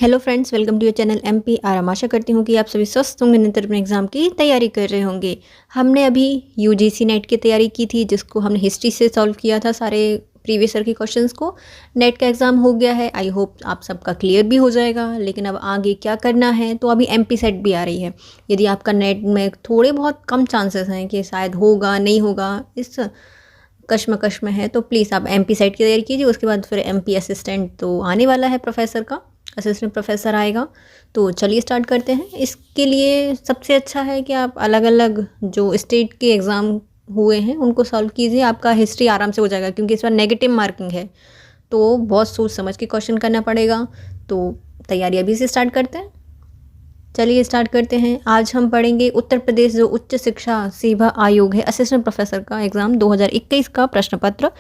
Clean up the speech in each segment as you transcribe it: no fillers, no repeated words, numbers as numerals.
Hello friends, welcome to your channel MPR। आशा करती हूँ कि आप सभी स्वस्थ होंगे, निरंतर अपने एग्ज़ाम की तैयारी कर रहे होंगे। हमने अभी UGC नेट की तैयारी की थी, जिसको हमने हिस्ट्री से सॉल्व किया था सारे प्रीवियस ईयर के क्वेश्चंस को। नेट का एग्ज़ाम हो गया है, आई होप आप सबका क्लियर भी हो जाएगा। लेकिन अब आगे क्या करना है, तो अभी MP सेट भी आ रही है। यदि आपका नेट में थोड़े बहुत कम चांसेस हैं कि शायद होगा नहीं होगा, इस कश्मकश में है, तो प्लीज़ आप MP सेट की तैयारी कीजिए। उसके बाद फिर MP असिस्टेंट तो आने वाला है, प्रोफेसर का असिस्टेंट प्रोफेसर आएगा। तो चलिए स्टार्ट करते हैं। इसके लिए सबसे अच्छा है कि आप अलग अलग जो स्टेट के एग्ज़ाम हुए हैं उनको सॉल्व कीजिए, आपका हिस्ट्री आराम से हो जाएगा, क्योंकि इस बार नेगेटिव मार्किंग है तो बहुत सोच समझ के क्वेश्चन करना पड़ेगा। तो तैयारी अभी से स्टार्ट करते हैं। चलिए स्टार्ट करते हैं। आज हम पढ़ेंगे उत्तर प्रदेश जो उच्च शिक्षा सेवा आयोग है, असिस्टेंट प्रोफेसर का एग्ज़ाम 2021 का प्रश्न पत्र।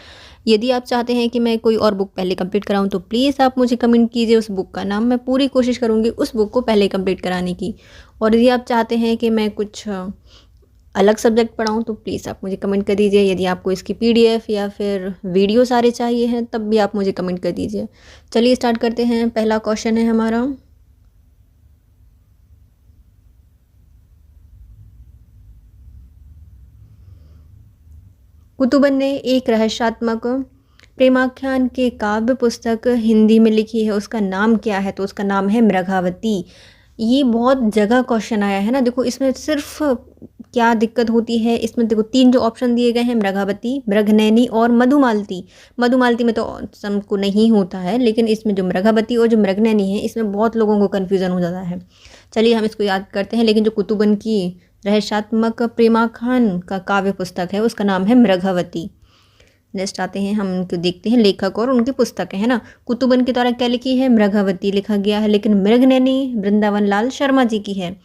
यदि आप चाहते हैं कि मैं कोई और बुक पहले कंप्लीट कराऊं, तो प्लीज़ आप मुझे कमेंट कीजिए उस बुक का नाम। मैं पूरी कोशिश करूंगी उस बुक को पहले कंप्लीट कराने की। और यदि आप चाहते हैं कि मैं कुछ अलग सब्जेक्ट पढ़ाऊं, तो प्लीज़ आप मुझे कमेंट कर दीजिए। यदि आपको इसकी PDF या फिर वीडियो सारे चाहिए हैं, तब भी आप मुझे कमेंट कर दीजिए। चलिए स्टार्ट करते हैं। पहला क्वेश्चन है हमारा, कुतुबन ने एक रहस्यात्मक प्रेमाख्यान के काव्य पुस्तक हिंदी में लिखी है, उसका नाम क्या है? तो उसका नाम है मृगावती। ये बहुत जगह क्वेश्चन आया है ना। देखो इसमें सिर्फ क्या दिक्कत होती है, इसमें देखो 3 जो ऑप्शन दिए गए हैं, मृगावती, मृगनयनी और मधुमालती। मधुमालती में तो सबको नहीं होता है, लेकिन इसमें जो मृगावती और जो मृगनयनी है, इसमें बहुत लोगों को कन्फ्यूज़न हो जाता है। चलिए हम इसको याद करते हैं। लेकिन जो कुतुबन की रहस्यात्मक प्रेमाख्यान का काव्य पुस्तक है, उसका नाम है मृगावती। नेक्स्ट आते हैं, हम उनको देखते हैं लेखक और उनकी पुस्तकें, है ना। कुतुबन के द्वारा क्या लिखी है? मृगावती लिखा गया है। लेकिन मृगनयनी वृंदावन लाल शर्मा जी की है।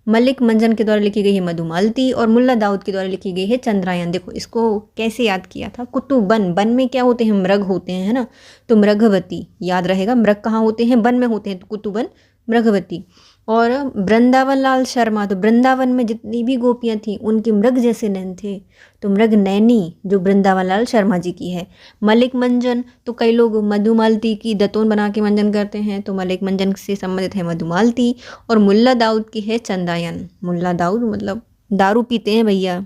मलिक मंजन के द्वारा लिखी गई है मधुमालती, और मुल्ला दाऊद के द्वारा लिखी गई है चंद्रायन। देखो इसको कैसे याद किया था? कुतुबन, बन में क्या होते हैं? मृग होते हैं, है ना। तो मृगवती याद रहेगा। मृग कहाँ होते हैं? वन में होते हैं। तो कुतुबन, मृगवती। और वृंदावन लाल शर्मा, तो वृंदावन में जितनी भी गोपियाँ थीं उनके मृग जैसे नैन थे, तो मृग नैनी जो वृंदावन लाल शर्मा जी की है। मलिक मंजन, तो कई लोग मधुमालती की दतोन बना के मंजन करते हैं, तो मलिक मंजन से संबंधित है मधुमालती। और मुल्ला दाऊद की है चंदायन। मुल्ला दाऊद मतलब दारू पीते हैं भैया।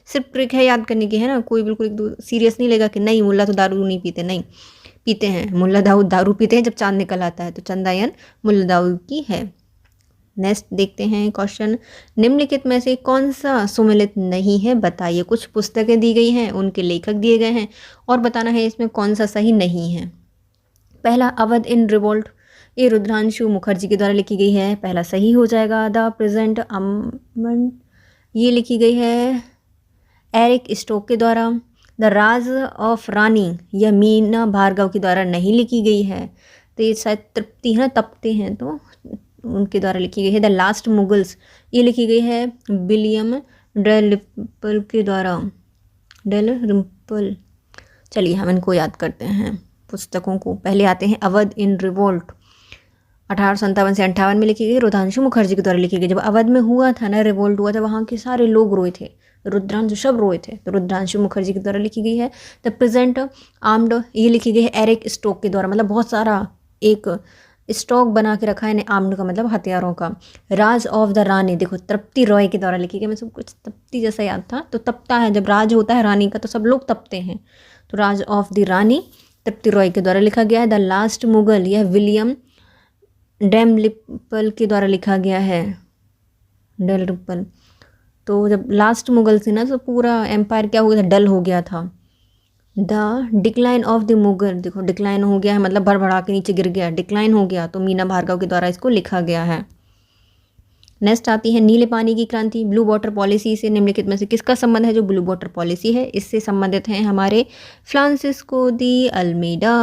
सिर्फ ट्रिक है याद करने की, है ना। कोई बिल्कुल सीरियस नहीं लेगा कि नहीं मुल्ला तो दारू नहीं पीते, नहीं पीते हैं। मुल्ला दाऊद दारू पीते हैं जब चांद निकल आता है। तो चंदायन मुल्ला दाऊद की है। नेक्स्ट देखते हैं क्वेश्चन, निम्नलिखित में से कौन सा सुमेलित नहीं है? बताइए। कुछ पुस्तकें दी गई हैं, उनके लेखक दिए गए हैं, और बताना है इसमें कौन सा सही नहीं है। पहला, अवध इन रिवोल्ट, ये रुद्रांशु मुखर्जी के द्वारा लिखी गई है, पहला सही हो जाएगा। द प्रेजेंट अमन, ये लिखी गई है एरिक स्टोक के द्वारा। द राज ऑफ रानी, यह मीना भार्गव के द्वारा नहीं लिखी गई है। तो ये शायद तृप्ति है ना, तपते हैं तो उनके द्वारा लिखी गई है। द लास्ट मुगल्स, ये लिखी गई है विलियम डेलरिम्पल के द्वारा। डेलरिम्पल। चलिए हम इनको याद करते हैं पुस्तकों को। पहले आते हैं अवध इन रिवोल्ट, 1857 से 58 में लिखी गई, रुद्रांशु मुखर्जी के द्वारा लिखी गई। जब अवध में हुआ था ना, रिवोल्ट हुआ था, वहाँ के सारे लोग रोए थे, रुद्रांशु सब रोए थे, तो रुद्रांशु मुखर्जी के द्वारा लिखी गई है। द प्रेजेंट आर्म्ड, ये लिखी गई है एरिक स्टोक के द्वारा। मतलब बहुत सारा एक स्टॉक बना के रखा है, आर्म्ड का मतलब हथियारों का। राज ऑफ द रानी, देखो तृप्ति रॉय के द्वारा लिखी गई। मैं सब कुछ तप्ती जैसा याद था, तो तपता है जब राज होता है रानी का, तो सब लोग तपते हैं। तो राज ऑफ द रानी तृप्ति रॉय के द्वारा लिखा गया है। द लास्ट मुगल, यह विलियम डेलरिम्पल के द्वारा लिखा गया है। डेलरिम्पल, तो जब लास्ट मुगल थी ना, तो पूरा एम्पायर क्या हो गया था? डल हो गया था। The decline of the Mughal, देखो डिक्लाइन हो गया है मतलब भड़बड़ा के नीचे गिर गया, डिक्लाइन हो गया, तो मीना भार्गव के द्वारा इसको लिखा गया है। नेक्स्ट आती है नीले पानी की क्रांति, ब्लू वाटर पॉलिसी से निम्नलिखित में से किसका संबंध है? जो ब्लू वाटर पॉलिसी है, इससे संबंधित हैं हमारे फ्रांसिस्को दी अल्मेडा।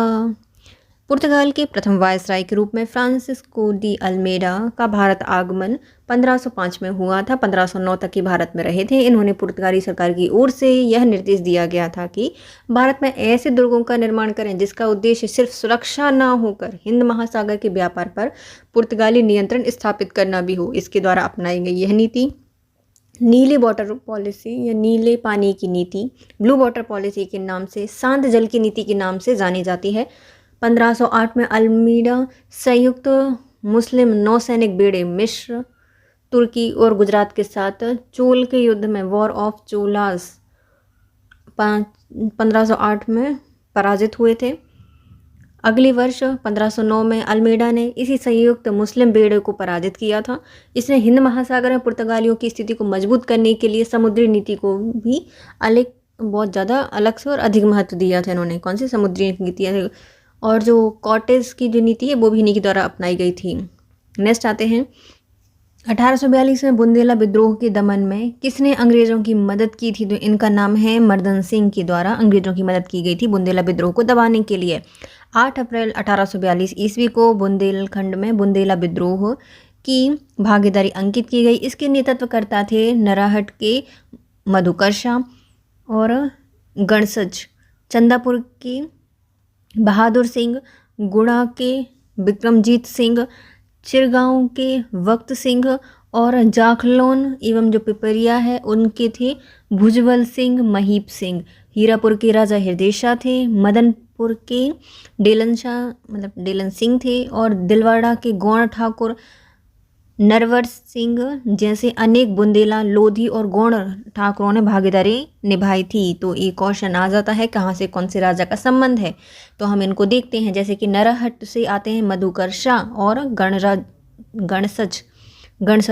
पुर्तगाल के प्रथम वायसराय के रूप में फ्रांसिस्को दी अल्मेडा का भारत आगमन 1505 में हुआ था। 1509 तक ही भारत में रहे थे। इन्होंने पुर्तगाली सरकार की ओर से यह निर्देश दिया गया था कि भारत में ऐसे दुर्गों का निर्माण करें जिसका उद्देश्य सिर्फ सुरक्षा न होकर हिंद महासागर के व्यापार पर पुर्तगाली नियंत्रण स्थापित करना भी हो। इसके द्वारा अपनाई गई यह नीति नीले वाटर पॉलिसी या नीले पानी की नीति, ब्लू वाटर पॉलिसी के नाम से, शांत जल की नीति के नाम से जानी जाती है। 1508 में अल्मीडा संयुक्त मुस्लिम नौसैनिक बेड़े मिस्र, तुर्की और गुजरात के साथ चोल के युद्ध में वॉर ऑफ चोलास 1508 में पराजित हुए थे। अगले वर्ष 1509 में अल्मेडा ने इसी संयुक्त मुस्लिम बेड़े को पराजित किया था। इसने हिंद महासागर में पुर्तगालियों की स्थिति को मजबूत करने के लिए समुद्री नीति को भी बहुत ज़्यादा अलग से और अधिक महत्व दिया था। इन्होंने कौन सी समुद्री नीति और जो कॉटेज की जो नीति है वो भी इन्हीं के द्वारा अपनाई गई थी। नेक्स्ट आते हैं 1842 में बुंदेला विद्रोह के दमन में किसने अंग्रेजों की मदद की थी? तो इनका नाम है मर्दन सिंह के द्वारा अंग्रेजों की मदद की गई थी बुंदेला विद्रोह को दबाने के लिए। 8 अप्रैल 1842 ईस्वी को बुंदेलखंड में बुंदेला विद्रोह की भागीदारी अंकित की गई। इसके नेतृत्वकर्ता थे नरहट के मधुकरशा और गणसज, चंदापुर के बहादुर सिंह, गुणा के विक्रमजीत सिंह, चिरगांव के वक्त सिंह और जाखलोन एवं जो पिपरिया है उनके थे भुजबल सिंह, महीप सिंह। हीरापुर के राजा हृदय शाह थे, मदनपुर के डेलन सिंह थे और दिलवाड़ा के गौड़ ठाकुर नरवर सिंह जैसे अनेक बुंदेला, लोधी और गौड़ ठाकुरों ने भागीदारी निभाई थी। तो एक क्वेश्चन आ जाता है कहाँ से कौन से राजा का संबंध है, तो हम इनको देखते हैं। जैसे कि नरहट से आते हैं मधुकर शाह और गणसज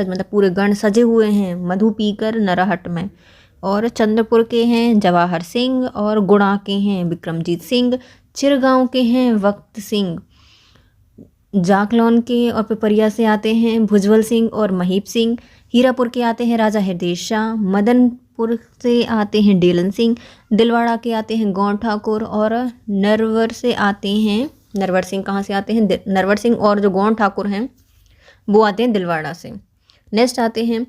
मतलब पूरे गण सजे हुए हैं मधु पीकर नरहट में। और चंद्रपुर के हैं जवाहर सिंह और गुणा के हैं विक्रमजीत सिंह, चिरगांव के हैं वक्त सिंह, जाखलौन के और पिपरिया से आते हैं भुजबल सिंह और महीप सिंह, हीरापुर के आते हैं राजा हृदय शाह, मदनपुर से आते हैं डेलन सिंह, दिलवाड़ा के आते हैं गौड़ ठाकुर और नरवर से आते हैं नरवर सिंह कहाँ से आते हैं नरवर सिंह और जो गौड़ ठाकुर हैं वो आते हैं दिलवाड़ा से। नेक्स्ट आते हैं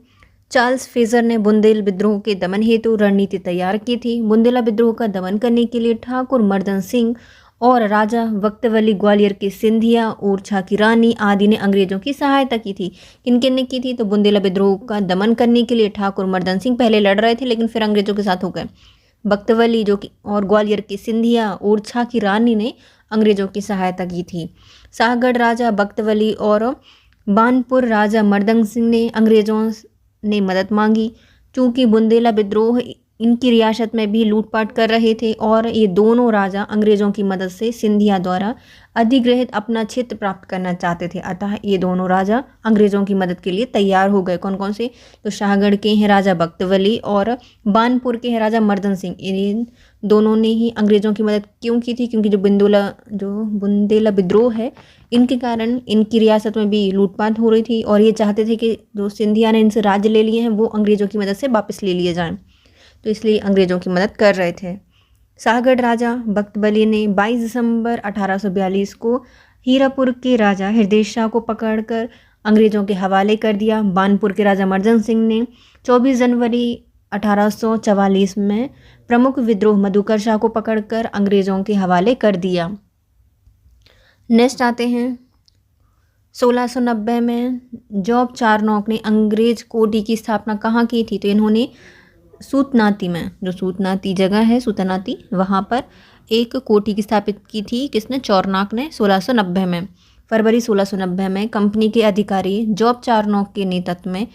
चार्ल्स फ्रेजर ने बुंदेल विद्रोह के दमन हेतु रणनीति तैयार की थी। बुंदेला विद्रोह का दमन करने के लिए ठाकुर मर्दन सिंह और राजा वक्तवली ग्वालियर के सिंधिया, ओरछा की रानी आदि ने अंग्रेजों की सहायता की थी। किन किन ने की थी? तो बुंदेला विद्रोह का दमन करने के लिए ठाकुर मर्दन सिंह पहले लड़ रहे थे लेकिन फिर अंग्रेजों के साथ हो गए। वक्तवली और ग्वालियर के सिंधिया, ओरछा की रानी ने अंग्रेजों की सहायता की थी। शाहगढ़ राजा वक्तवली और बानपुर राजा मर्दन सिंह ने अंग्रेजों ने मदद मांगी। चूँकि बुंदेला विद्रोह इनकी रियासत में भी लूटपाट कर रहे थे और ये दोनों राजा अंग्रेजों की मदद से सिंधिया द्वारा अधिग्रहित अपना क्षेत्र प्राप्त करना चाहते थे, अतः ये दोनों राजा अंग्रेजों की मदद के लिए तैयार हो गए। कौन कौन से? तो शाहगढ़ के हैं राजा बख्तवली और बानपुर के हैं राजा मर्दन सिंह। इन दोनों ने ही अंग्रेजों की मदद क्यों की थी? क्योंकि जो बुंदेला विद्रोह है इनके कारण इनकी रियासत में भी लूटपाट हो रही थी और ये चाहते थे कि जो सिंधिया ने इनसे राज्य ले लिए हैं वो अंग्रेजों की मदद से वापस ले लिए जाएँ, तो इसलिए अंग्रेजों की मदद कर रहे थे। शाहगढ़ राजा बख्तबली ने 22 दिसंबर 1842 को हीरापुर के राजा हृदय शाह को पकड़कर अंग्रेजों के हवाले कर दिया। बानपुर के राजा मर्दन सिंह ने 24 जनवरी 1844 में प्रमुख विद्रोह मधुकर शाह को पकड़कर अंग्रेजों के हवाले कर दिया। नेक्स्ट आते हैं 1690 में जॉब चारनॉक ने अंग्रेज कोठी की स्थापना कहाँ की थी? तो इन्होंने सूतनाती में, जो सूतनाती जगह है सूतनाती, वहाँ पर एक कोठी की स्थापित की थी। किसने? चौरनाक ने 1690 में। फरवरी 1690 में कंपनी के अधिकारी जॉब चारनॉक के नेतृत्व में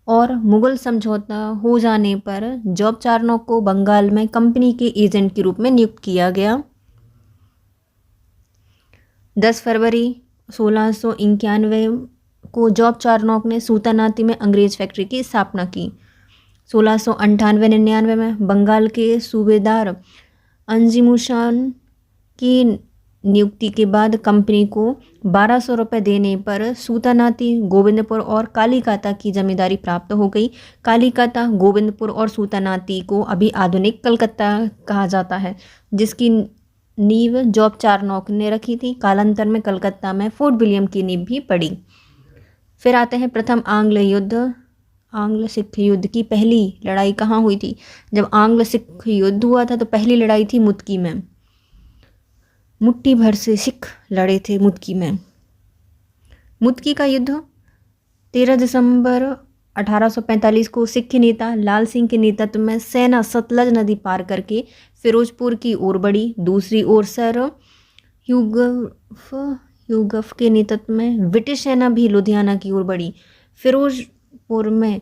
और मुगल समझौता हो जाने पर जॉब चारनॉक को बंगाल में कंपनी के एजेंट के रूप में नियुक्त किया गया। 10 फरवरी 1691 को जॉब चारनॉक ने सूतनाती में अंग्रेज फैक्ट्री की स्थापना की। 1698-99 में बंगाल के सूबेदार अंजिमुशान की नियुक्ति के बाद कंपनी को 1200 रुपये देने पर सूतनाती, गोविंदपुर और कालीकाता की जमींदारी प्राप्त हो गई। कालीकाता, गोविंदपुर और सूतनाती को अभी आधुनिक कलकत्ता कहा जाता है, जिसकी नींव जॉब चारनॉक ने रखी थी। कालांतर में कलकत्ता में फोर्ट विलियम की नींव भी पड़ी। फिर आते हैं प्रथम आंग्ल सिख युद्ध की पहली लड़ाई कहाँ हुई थी? जब आंग्ल सिख युद्ध हुआ था तो पहली लड़ाई थी मुदकी में। मुट्ठी भर से सिख लड़े थे मुदकी में। मुदकी का युद्ध 13 दिसंबर 1845 को सिख नेता लाल सिंह के नेतृत्व में सेना सतलज नदी पार करके फिरोजपुर की ओर बढ़ी। दूसरी ओर सर ह्यूगफ के नेतृत्व में ब्रिटिश सेना भी लुधियाना की ओर बढ़ी। फिरोजपुर में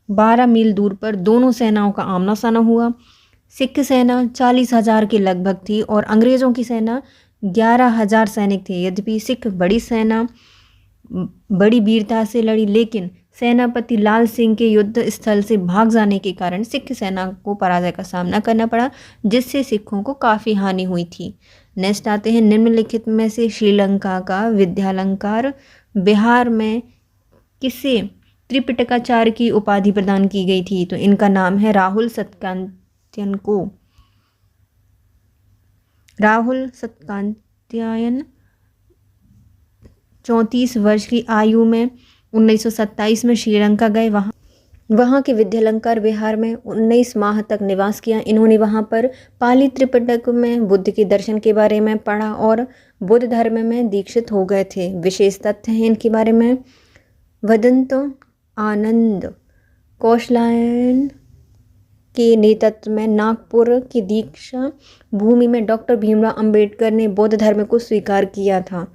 12 मील दूर पर दोनों सेनाओं का आमना सामना हुआ। सिख सेना 40,000 के लगभग थी और अंग्रेज़ों की सेना 11,000 सैनिक थे। यद्यपि सिख बड़ी सेना बड़ी वीरता से लड़ी, लेकिन सेनापति लाल सिंह के युद्ध स्थल से भाग जाने के कारण सिख सेना को पराजय का सामना करना पड़ा, जिससे सिखों को काफ़ी हानि हुई थी। नेक्स्ट आते हैं, निम्नलिखित में से श्रीलंका का विद्यालंकार बिहार में किसे त्रिपिटकाचार्य की उपाधि प्रदान की गई थी? तो इनका नाम है राहुल सत्कांत्यन को। राहुल सत्कांत्यायन 34 वर्ष की आयु में 1927 में श्रीलंका गए। वहाँ के विद्यालंकार विहार में 19 माह तक निवास किया। इन्होंने वहाँ पर पाली त्रिपिटक में बुद्ध के दर्शन के बारे में पढ़ा और बुद्ध धर्म में दीक्षित हो गए थे। विशेष तथ्य हैं इनके बारे में। वदंत आनंद कौशलायन के नेतृत्व में नागपुर की दीक्षा भूमि में डॉक्टर भीमराव अंबेडकर ने बौद्ध धर्म को स्वीकार किया था।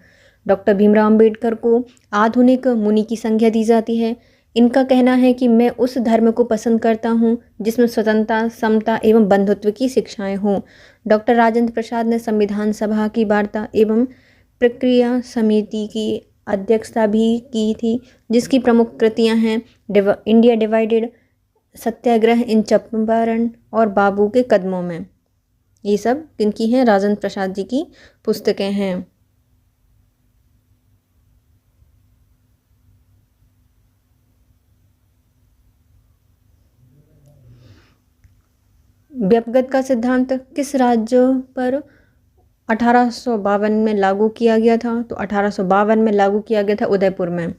डॉक्टर भीमराव अंबेडकर को आधुनिक मुनि की संज्ञा दी जाती है। इनका कहना है कि मैं उस धर्म को पसंद करता हूँ जिसमें स्वतंत्रता, समता एवं बंधुत्व की शिक्षाएं हों। डॉक्टर राजेंद्र प्रसाद ने संविधान सभा की वार्ता एवं प्रक्रिया समिति की अध्यक्षता भी की थी, जिसकी प्रमुख कृतियां हैं इंडिया डिवाइडेड, सत्याग्रह इन चंपारण और बाबू के कदमों में। ये सब किनकी हैं? राजेंद्र प्रसाद जी की पुस्तकें हैं। व्यपगत का सिद्धांत किस राज्य पर 1852 में लागू किया गया था? तो 1852 में लागू किया गया था उदयपुर में।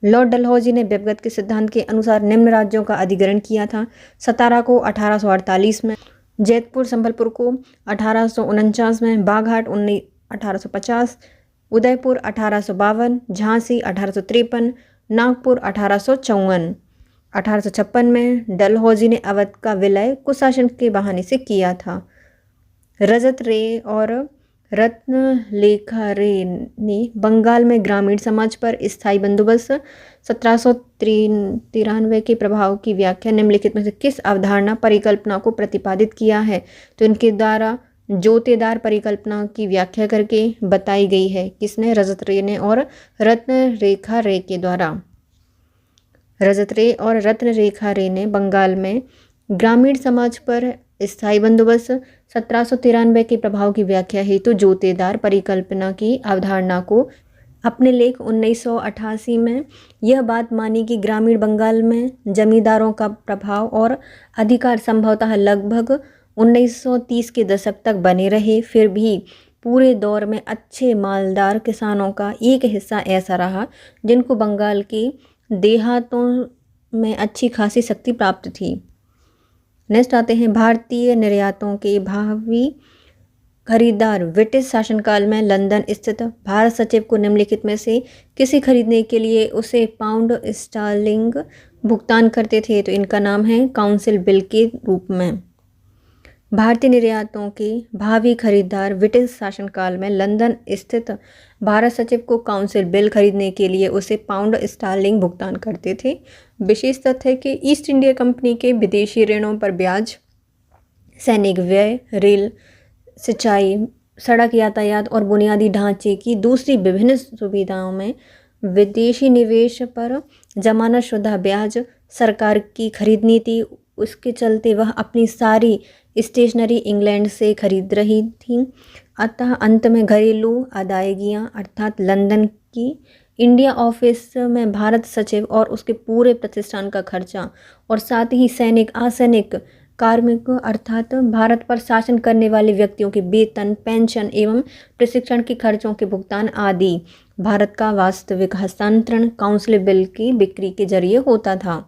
लॉर्ड डलहौजी ने व्यपगत के सिद्धांत के अनुसार निम्न राज्यों का अधिग्रहण किया था। सतारा को 1848 में, जैतपुर संबलपुर को 1849 में, बाघाट 1850, उदयपुर 1852, झांसी 1853, नागपुर 1854। 1856 में डलहौजी ने अवध का विलय कुशासन के बहाने से किया था। रजत रे और रत्नलेखा रे ने बंगाल में ग्रामीण समाज पर स्थायी बंदोबस्त 1793 के प्रभाव की व्याख्या निम्नलिखित में से किस अवधारणा परिकल्पना को प्रतिपादित किया है? तो इनके द्वारा जोतेदार परिकल्पना की व्याख्या करके बताई गई है। किसने? रजत रे ने और रत्नरेखा रे के द्वारा। रजत रे और रत्नरेखा रे ने बंगाल में ग्रामीण समाज पर स्थायी बंदोबस्त 1793 के प्रभाव की व्याख्या हेतु जोतेदार परिकल्पना की अवधारणा को अपने लेख 1988 में यह बात मानी कि ग्रामीण बंगाल में जमींदारों का प्रभाव और अधिकार संभवतः लगभग 1930 के दशक तक बने रहे। फिर भी पूरे दौर में अच्छे मालदार किसानों का एक हिस्सा ऐसा रहा जिनको बंगाल के देहातों में अच्छी खासी शक्ति प्राप्त थी। नेक्स्ट आते हैं, भारतीय निर्यातों के भावी खरीदार ब्रिटिश शासनकाल में लंदन स्थित भारत सचिव को निम्नलिखित में से किसे खरीदने के लिए उसे पाउंड स्टर्लिंग भुगतान करते थे? तो इनका नाम है काउंसिल बिल के रूप में। भारतीय निर्यातों के भावी खरीदार ब्रिटिश शासनकाल में लंदन स्थित भारत सचिव को काउंसिल बिल खरीदने के लिए उसे पाउंड स्टर्लिंग भुगतान करते थे। विशेष तथ्य है कि ईस्ट इंडिया कंपनी के विदेशी ऋणों पर ब्याज, सैनिक व्यय, रेल, सिंचाई, सड़क यातायात और बुनियादी ढांचे की दूसरी विभिन्न सुविधाओं में विदेशी निवेश पर जमानतशुदा ब्याज, सरकार की खरीद नीति, उसके चलते वह अपनी सारी स्टेशनरी इंग्लैंड से खरीद रही थी। अतः अंत में घरेलू अदायगियां अर्थात लंदन की इंडिया ऑफिस में भारत सचिव और उसके पूरे प्रतिष्ठान का खर्चा और साथ ही सैनिक, असैनिक, कार्मिक अर्थात भारत पर शासन करने वाले व्यक्तियों के वेतन, पेंशन एवं प्रशिक्षण के खर्चों के भुगतान आदि भारत का वास्तविक हस्तांतरण काउंसिल बिल की बिक्री के जरिए होता था।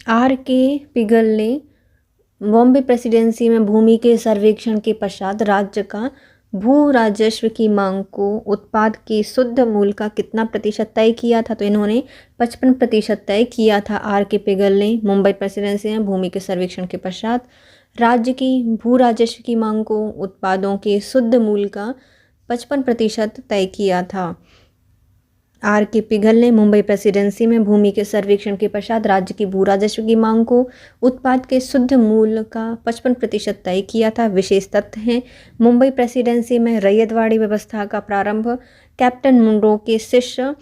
आर के पिगल ने बॉम्बे प्रेसिडेंसी में भूमि के सर्वेक्षण के पश्चात राज्य का भू राजस्व की मांग को उत्पाद के शुद्ध मूल्य का कितना प्रतिशत तय किया था? तो इन्होंने 55% तय किया था। आर के पिगल ने मुंबई प्रेसिडेंसी में भूमि के सर्वेक्षण के पश्चात राज्य की भू राजस्व की मांग को उत्पादों के शुद्ध मूल्य का 55% तय किया था। आर के पिघल ने मुंबई प्रेसिडेंसी में भूमि के सर्वेक्षण के पश्चात राज्य की भू राजस्व की मांग को उत्पाद के शुद्ध मूल्य का 55% तय किया था। विशेष तथ्य हैं, मुंबई प्रेसिडेंसी में रैयतवाड़ी व्यवस्था का प्रारंभ कैप्टन मुनरो के शिष्य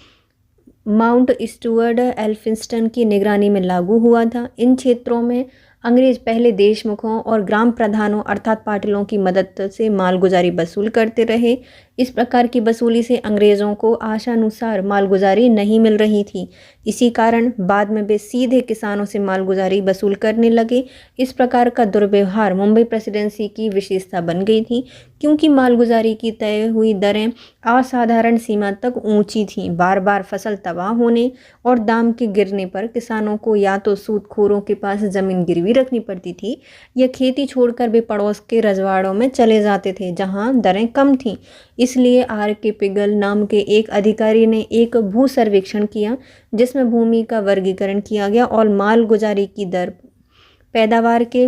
माउंट स्टुअर्ट एल्फिंस्टन की निगरानी में लागू हुआ था। इन क्षेत्रों में अंग्रेज पहले देशमुखों और ग्राम प्रधानों अर्थात पाटिलों की मदद से मालगुजारी वसूल करते रहे। इस प्रकार की वसूली से अंग्रेज़ों को आशानुसार मालगुजारी नहीं मिल रही थी। इसी कारण बाद में वे सीधे किसानों से मालगुजारी वसूल करने लगे। इस प्रकार का दुर्व्यवहार मुंबई प्रेसिडेंसी की विशेषता बन गई थी, क्योंकि मालगुजारी की तय हुई दरें असाधारण सीमा तक ऊंची थीं। बार बार फसल तबाह होने और दाम के गिरने पर किसानों को या तो सूदखोरों के पास ज़मीन गिरवी रखनी पड़ती थी या खेती छोड़कर वे पड़ोस के रजवाड़ों में चले जाते थे जहां दरें कम थीं। इसलिए आर के पिगल नाम के एक अधिकारी ने एक भू सर्वेक्षण किया जिसमें भूमि का वर्गीकरण किया गया और मालगुजारी की दर पैदावार के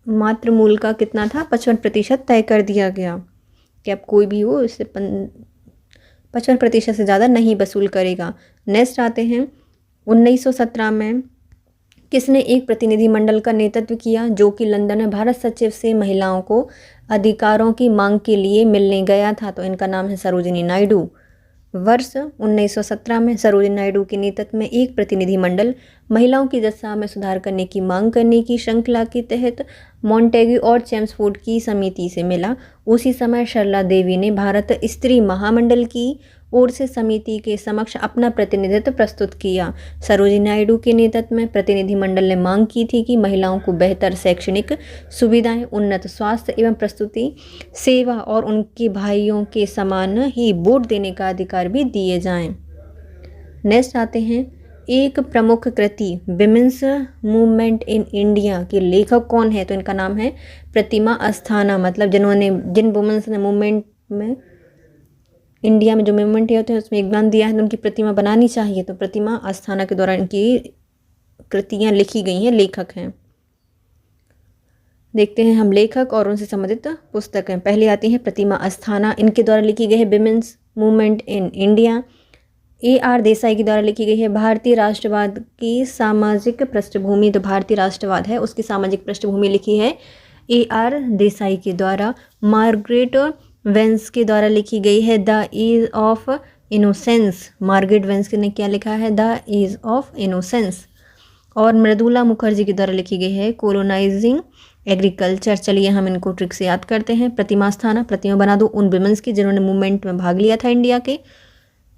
मात्र मूल्य का कितना था 55% तय कर दिया गया कि अब कोई भी हो इससे 55% से ज़्यादा नहीं वसूल करेगा। नेक्स्ट आते हैं 1917 में किसने एक प्रतिनिधिमंडल का नेतृत्व किया जो कि लंदन में भारत सचिव से महिलाओं को अधिकारों की मांग के लिए मिलने गया था? तो इनका नाम है सरोजिनी नायडू। वर्ष 1917 में सरोजिनी नायडू के नेतृत्व में एक प्रतिनिधिमंडल महिलाओं की दशा में सुधार करने की मांग करने की श्रृंखला के तहत मॉन्टेग्यू और चेम्सफोर्ड की समिति से मिला। उसी समय सरला देवी ने भारत स्त्री महामंडल की ओर से समिति के समक्ष अपना प्रतिनिधित्व प्रस्तुत किया। सरोजिनी नायडू के नेतृत्व में प्रतिनिधिमंडल ने मांग की थी कि महिलाओं को बेहतर शैक्षणिक सुविधाएं, उन्नत स्वास्थ्य एवं प्रस्तुति सेवा और उनके भाइयों के समान ही वोट देने का अधिकार भी दिए जाएं। नेक्स्ट आते हैं एक प्रमुख कृति विमेंस मूवमेंट इन इंडिया के लेखक कौन है? तो इनका नाम है प्रतिमा अस्थाना। मतलब जिन वुमेंस ने मूवमेंट में इंडिया में जो मूवमेंट होते हैं उसमें योगदान दिया है तो उनकी प्रतिमा बनानी चाहिए। तो प्रतिमा अस्थाना के द्वारा इनकी कृतियां लिखी गई हैं, लेखक हैं। देखते हैं हम लेखक और उनसे संबंधित पुस्तकें। पहले आती है प्रतिमा अस्थाना, इनके द्वारा लिखी गई है women's movement in India. AR Desai के द्वारा लिखी गई है भारतीय राष्ट्रवाद की सामाजिक पृष्ठभूमि। तो भारतीय राष्ट्रवाद है उसकी सामाजिक पृष्ठभूमि लिखी है AR देसाई के द्वारा। मार्गरेट वेंस के द्वारा लिखी गई है the ease of innocence. Margaret Vance ने क्या लिखा है? The ease of innocence. और मृदुला मुखर्जी के द्वारा लिखी गई है कोलोनाइजिंग एग्रीकल्चर। चलिए हम इनको ट्रिक से याद करते हैं। प्रतिमा स्थाना, प्रतिमा बना दो उन विमेंस की जिन्होंने मूवमेंट में भाग लिया था इंडिया के।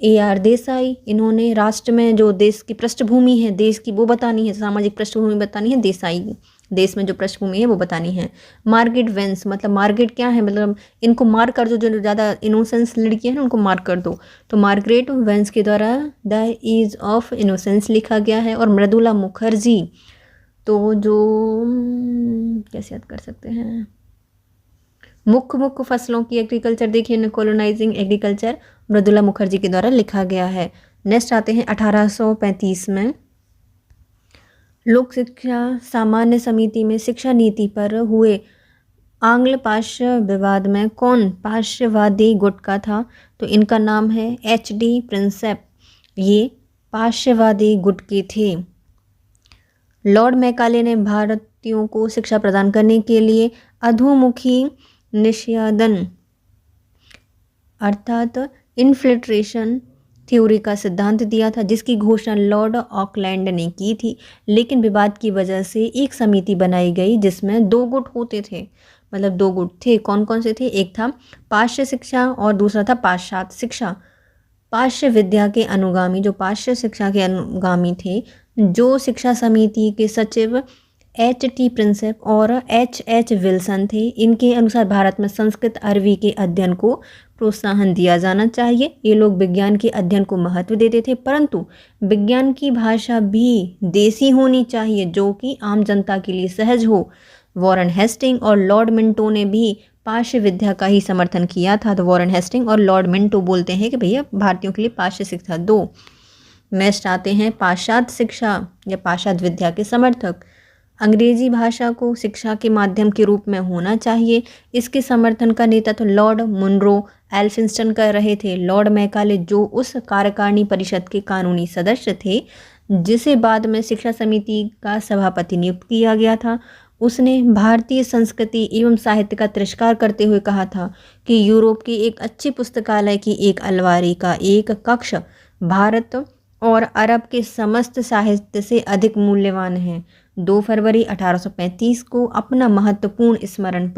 AR देसाई, इन्होंने राष्ट्र में जो देश की पृष्ठभूमि है देश की वो बतानी है, सामाजिक पृष्ठभूमि बतानी है। देसाई देश में जो पृष्ठभूमि है वो बतानी है। मार्गरेट वेंस, मतलब मार्गरेट क्या है? मतलब इनको मार कर दो, जो ज़्यादा इनोसेंस लड़कियां हैं उनको मार कर दो। तो मार्गरेट वेंस के द्वारा द ईज ऑफ इनोसेंस लिखा गया है। और मृदुला मुखर्जी, तो जो कैसे याद कर सकते हैं, मुख्य फसलों की एग्रीकल्चर देखिए, कॉलोनाइजिंग एग्रीकल्चर, मृदुला मुखर्जी के द्वारा लिखा गया है। नेक्स्ट आते हैं 1835 में लोक शिक्षा सामान्य समिति में शिक्षा नीति पर हुए आंग्ल पाश्य विवाद में कौन पाश्यवादी गुट का था? तो इनका नाम है HD प्रिंसेप। ये पाश्यवादी गुट के थे। लॉर्ड मैकाले ने भारतीयों को शिक्षा प्रदान करने के लिए अधोमुखी निषेधन अर्थात इन्फिल्ट्रेशन थ्योरी का सिद्धांत दिया था, जिसकी घोषणा लॉर्ड ऑकलैंड ने की थी। लेकिन विवाद की वजह से एक समिति बनाई गई जिसमें 2 गुट होते थे। मतलब 2 गुट थे, कौन कौन से थे? एक था पाश्य शिक्षा और दूसरा था पाश्चात्य शिक्षा। पाश्य विद्या के अनुगामी, जो पाश्य शिक्षा के अनुगामी थे, जो शिक्षा समिति के सचिव HT प्रिंसेप और HH विल्सन थे, इनके अनुसार भारत में संस्कृत अरबी के अध्ययन को प्रोत्साहन दिया जाना चाहिए। ये लोग विज्ञान के अध्ययन को महत्व देते थे, परंतु विज्ञान की भाषा भी देसी होनी चाहिए जो कि आम जनता के लिए सहज हो। वॉरेन हेस्टिंग और लॉर्ड मिंटो ने भी पाश्य विद्या का ही समर्थन किया था, तो वॉरेन हेस्टिंग और लॉर्ड मिंटो बोलते हैं कि भैया भारतीयों के लिए पाश्य शिक्षा दो। नेक्स्ट आते हैं पाश्चात्य शिक्षा या पाश्चात्य विद्या के समर्थक। अंग्रेजी भाषा को शिक्षा के माध्यम के रूप में होना चाहिए, इसके समर्थन का नेतृत्व लॉर्ड मुनरो एल्फिंस्टन कर रहे थे। लॉर्ड मैकाले जो उस कार्यकारिणी परिषद के कानूनी सदस्य थे जिसे बाद में शिक्षा समिति का सभापति नियुक्त किया गया था, उसने भारतीय संस्कृति एवं साहित्य का तिरस्कार करते हुए कहा था कि यूरोप की एक अच्छी पुस्तकालय की एक अलमारी का एक कक्ष भारत और अरब के समस्त साहित्य से अधिक मूल्यवान है। 2 फरवरी 1835 को अपना महत्वपूर्ण स्मरण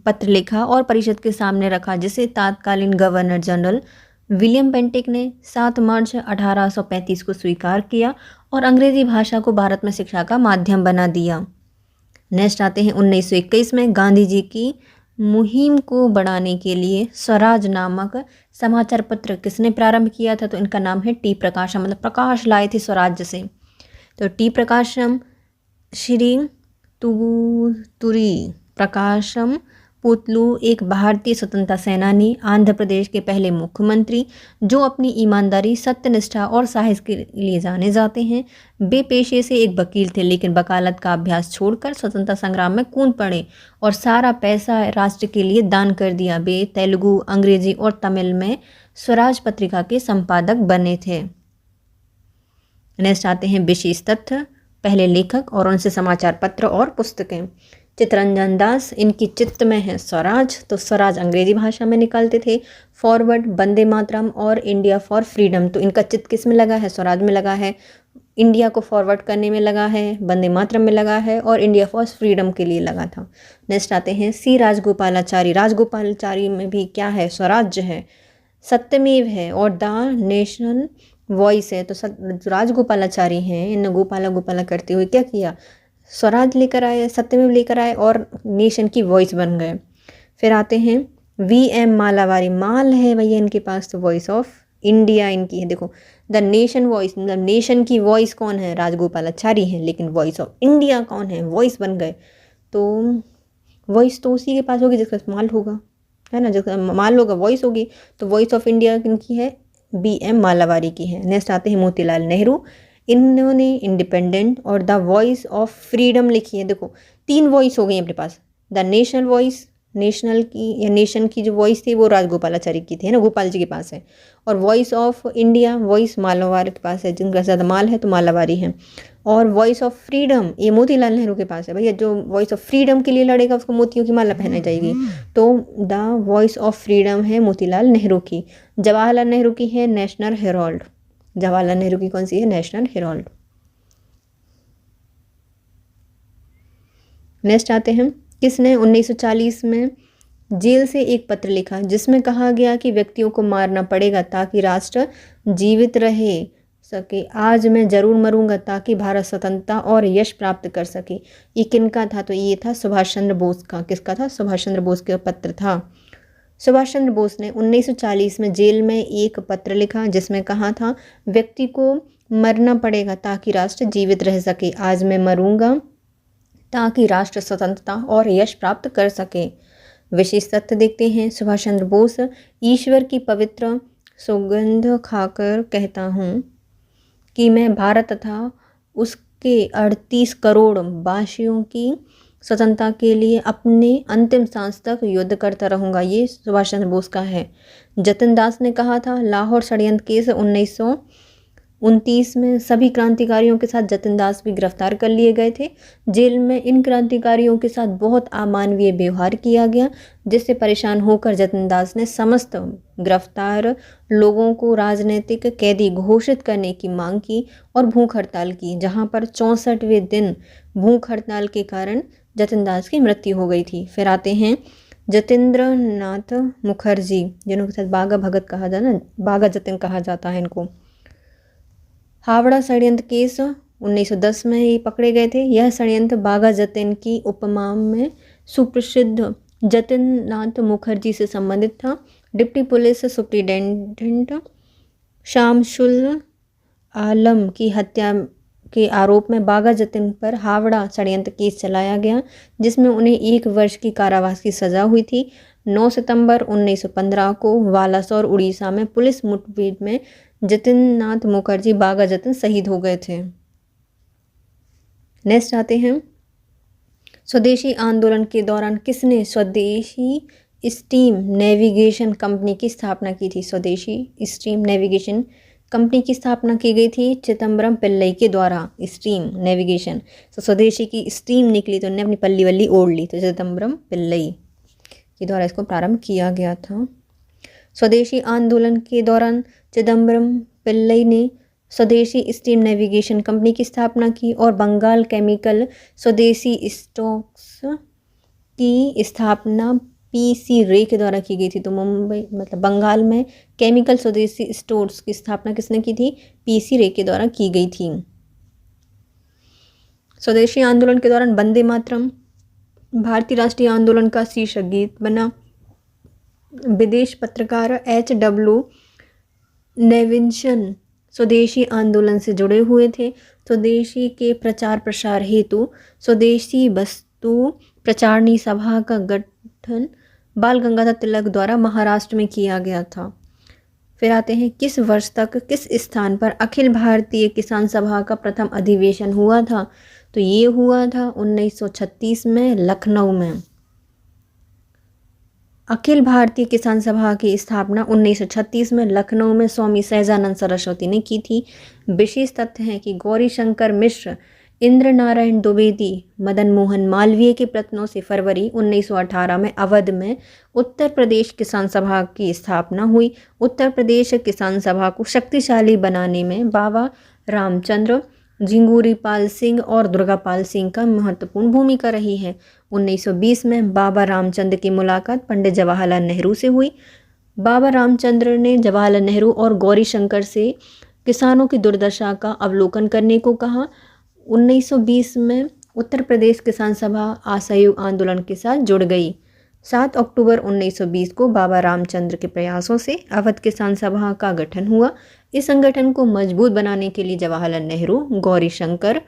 पत्र लिखा और परिषद के सामने रखा, जिसे तत्कालीन गवर्नर जनरल विलियम पेंटिक ने 7 मार्च 1835 को स्वीकार किया और अंग्रेजी भाषा को भारत में शिक्षा का माध्यम बना दिया। नेक्स्ट आते हैं 1921 में गांधी जी की मुहिम को बढ़ाने के लिए स्वराज नामक समाचार पत्र किसने प्रारंभ किया था, तो इनका नाम है टी प्रकाशम, मतलब प्रकाश लाए थे स्वराज्य से। तो टी प्रकाशम श्री तुरी प्रकाशम पुतलू एक भारतीय स्वतंत्रता सेनानी, आंध्र प्रदेश के पहले मुख्यमंत्री जो अपनी ईमानदारी, सत्यनिष्ठा और साहस के लिए जाने जाते हैं। वे पेशे से एक वकील थे, लेकिन वकालत का अभ्यास छोड़कर स्वतंत्रता संग्राम में कूद पड़े और सारा पैसा राष्ट्र के लिए दान कर दिया। वे तेलुगु, अंग्रेजी और तमिल में स्वराज पत्रिका के संपादक बने थे। नेक्स्ट आते हैं विशेष तथ्य, पहले लेखक और उनसे समाचार पत्र और पुस्तकें। चित्तरंजन दास, इनकी चित्त में है स्वराज, तो स्वराज अंग्रेजी भाषा में निकालते थे। फॉरवर्ड, वंदे मातरम और इंडिया फॉर फ्रीडम, तो इनका चित्त किस में लगा है, स्वराज में लगा है। इंडिया को फॉरवर्ड करने में लगा है, वंदे मातरम में लगा है और इंडिया फॉर फ्रीडम के लिए लगा था। नेक्स्ट आते हैं सी राजगोपालाचारी। राजगोपालाचारी में भी क्या है, स्वराज्य है, सत्यमेव है और द नेशनल वॉइस है। तो राजगोपालाचारी हैं, इन गोपाला करते हुए क्या किया, स्वराज लेकर आए, सत्यमेव लेकर आए और नेशन की वॉइस बन गए। फिर आते हैं वी.एम. मालावारी, माल है भैया इनके पास, तो वॉइस ऑफ इंडिया इनकी है। देखो द नेशन वॉइस, मतलब नेशन की वॉइस कौन है, राजगोपालाचारी हैं, लेकिन वॉइस ऑफ इंडिया कौन है, वॉइस बन गए। तो वॉइस तो उसी के पास होगी जिसका माल होगा, है ना, जिसका माल होगा वॉइस होगी। तो वॉइस ऑफ इंडिया किनकी है, वी.एम. मालावारी की है। नेक्स्ट आते हैं मोतीलाल नेहरू, इन्होंने इंडिपेंडेंट और द वॉइस ऑफ फ्रीडम लिखी है। देखो 3 वॉइस हो गई अपने पास, द नेशनल वॉइस, नेशनल की या नेशन की जो वॉइस थी वो राजगोपालाचारी की थी, है ना, गोपाल जी के पास है। और वॉइस ऑफ इंडिया, वॉइस मालावारी के पास है, जिनका ज़्यादा माल है तो मालावारी है। और वॉइस ऑफ फ्रीडम ये मोतीलाल नेहरू के पास है। भैया जो वॉइस ऑफ फ्रीडम के लिए लड़ेगा उसको मोतियों की माला पहनाई जाएगी, तो द वॉइस ऑफ फ्रीडम है मोतीलाल नेहरू की। जवाहरलाल नेहरू की है नेशनल हेराल्ड, जवाहरलाल नेहरू की कौन सी है, नेशनल हेराल्ड। नेक्स्ट आते हैं किसने 1940 में जेल से एक पत्र लिखा जिसमें कहा गया कि व्यक्तियों को मारना पड़ेगा ताकि राष्ट्र जीवित रहे सके, आज मैं जरूर मरूंगा ताकि भारत स्वतंत्रता और यश प्राप्त कर सके। ये किनका था, तो ये था सुभाष चंद्र बोस का। किसका था, सुभाष चंद्र बोस का पत्र था। सुभाष चंद्र बोस ने 1940 में जेल में एक पत्र लिखा जिसमें कहा था व्यक्ति को मरना पड़ेगा ताकि राष्ट्र जीवित रह सके, आज मैं मरूंगा ताकि राष्ट्र स्वतंत्रता और यश प्राप्त कर सके। विशेष तथ्य देखते हैं, सुभाष चंद्र बोस, ईश्वर की पवित्र सुगंध खाकर कहता हूँ कि मैं भारत तथा उसके 38 करोड़ वासियों की स्वतंत्रता के लिए अपने अंतिम सांस तक युद्ध करता रहूँगा। ये सुभाष चंद्र बोस का है। जतिन दास ने कहा था लाहौर षड्यंत्र केस 1929 में सभी क्रांतिकारियों के साथ जतिन दास भी गिरफ्तार कर लिए गए थे। जेल में इन क्रांतिकारियों के साथ बहुत अमानवीय व्यवहार किया गया, जिससे परेशान होकर जतिन दास ने समस्त गिरफ्तार लोगों को राजनीतिक कैदी घोषित करने की मांग की और भूख हड़ताल की, जहां पर 64वें दिन भूख हड़ताल के कारण जतिन दास की मृत्यु हो गई थी। फिर आते हैं जतेंद्र नाथ मुखर्जी, जिनके साथ बाघा भगत कहा जाता है ना, बाघा जतिन कहा जाता है इनको। हावड़ा षड्यंत्र केस 1910 में ही पकड़े गए थे। यह षड्यंत्र बाघा जतिन की उपमा में सुप्रसिद्ध जतिन नाथ मुखर्जी से संबंधित था। डिप्टी पुलिस सुप्रिटेंडेंट शामसुल आलम की हत्या के आरोप में बाघा जतिन पर हावड़ा षड्यंत्र केस चलाया गया, जिसमें उन्हें 1 वर्ष की कारावास की सजा हुई थी। 9 सितंबर 1915 को बालासोर उड़ीसा में पुलिस मुठभेड़ में जतिननाथ मुखर्जी बाघा जतिन शहीद हो गए थे। नेक्स्ट आते हैं, स्वदेशी आंदोलन के दौरान किसने स्वदेशी स्टीम नेविगेशन कंपनी की स्थापना की थी? स्वदेशी स्टीम नेविगेशन कंपनी की स्थापना की गई थी चिदम्बरम पिल्लई के द्वारा। स्टीम नेविगेशन, तो स्वदेशी की स्टीम निकली तो उन्हें अपनी पल्ली वल्ली ओढ़ ली, तो चिदम्बरम पिल्लई के द्वारा इसको प्रारंभ किया गया था। स्वदेशी आंदोलन के दौरान चिदम्बरम पिल्लई ने स्वदेशी स्टीम नेविगेशन कंपनी की स्थापना की और बंगाल केमिकल स्वदेशी स्टोक्स की स्थापना पीसी रे के द्वारा की गई थी। तो मुंबई मतलब बंगाल में केमिकल स्वदेशी स्टोर्स की स्थापना किसने की थी? पीसी रे के द्वारा की गई थी। स्वदेशी आंदोलन के दौरान वंदे मातरम भारतीय राष्ट्रीय आंदोलन का शीर्षक गीत बना। विदेश पत्रकार HW नेविंसन स्वदेशी आंदोलन से जुड़े हुए थे। स्वदेशी के प्रचार प्रसार हेतु स्वदेशी वस्तु प्रचारणी सभा का गठन बाल गंगाधर तिलक द्वारा महाराष्ट्र में किया गया था। फिर आते हैं, किस वर्ष तक किस स्थान पर अखिल भारतीय किसान सभा का प्रथम अधिवेशन हुआ था? तो ये हुआ था 1936 में लखनऊ में। अखिल भारतीय किसान सभा की स्थापना 1936 में लखनऊ में स्वामी सहजानंद सरस्वती ने की थी। विशेष तथ्य है कि गौरी शंकर मिश्र, इंद्र नारायण द्विवेदी, मदन मोहन मालवीय के प्रयत्नों से फरवरी 1918 में अवध में उत्तर प्रदेश किसान सभा की स्थापना हुई। उत्तर प्रदेश किसान सभा को शक्तिशाली बनाने में बाबा रामचंद्र, झिंगुरी पाल सिंह और दुर्गापाल सिंह का महत्वपूर्ण भूमिका रही है। 1920 में बाबा रामचंद्र की मुलाकात पंडित जवाहरलाल नेहरू से हुई। बाबा रामचंद्र ने जवाहरलाल नेहरू और गौरी शंकर से किसानों की दुर्दशा का अवलोकन करने को कहा। 1920 में उत्तर प्रदेश किसान सभा असहयोग आंदोलन के साथ जुड़ गई। 7 अक्टूबर 1920 को बाबा रामचंद्र के प्रयासों से अवध किसान सभा का गठन हुआ। इस संगठन को मजबूत बनाने के लिए जवाहरलाल नेहरू, गौरी शंकर,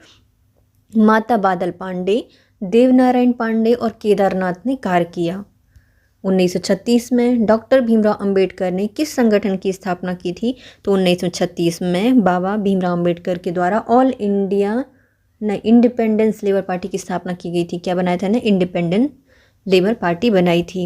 माता बादल पांडे, देवनारायण पांडे और केदारनाथ ने कार्य किया। 1936 में डॉक्टर भीमराव अंबेडकर ने किस संगठन की स्थापना की थी? तो 1936 में बाबा भीमराव अंबेडकर के द्वारा all India independence labour party की स्थापना की गई थी। क्या बनाया था ना? इंडिपेंडेंट लेबर पार्टी बनाई थी।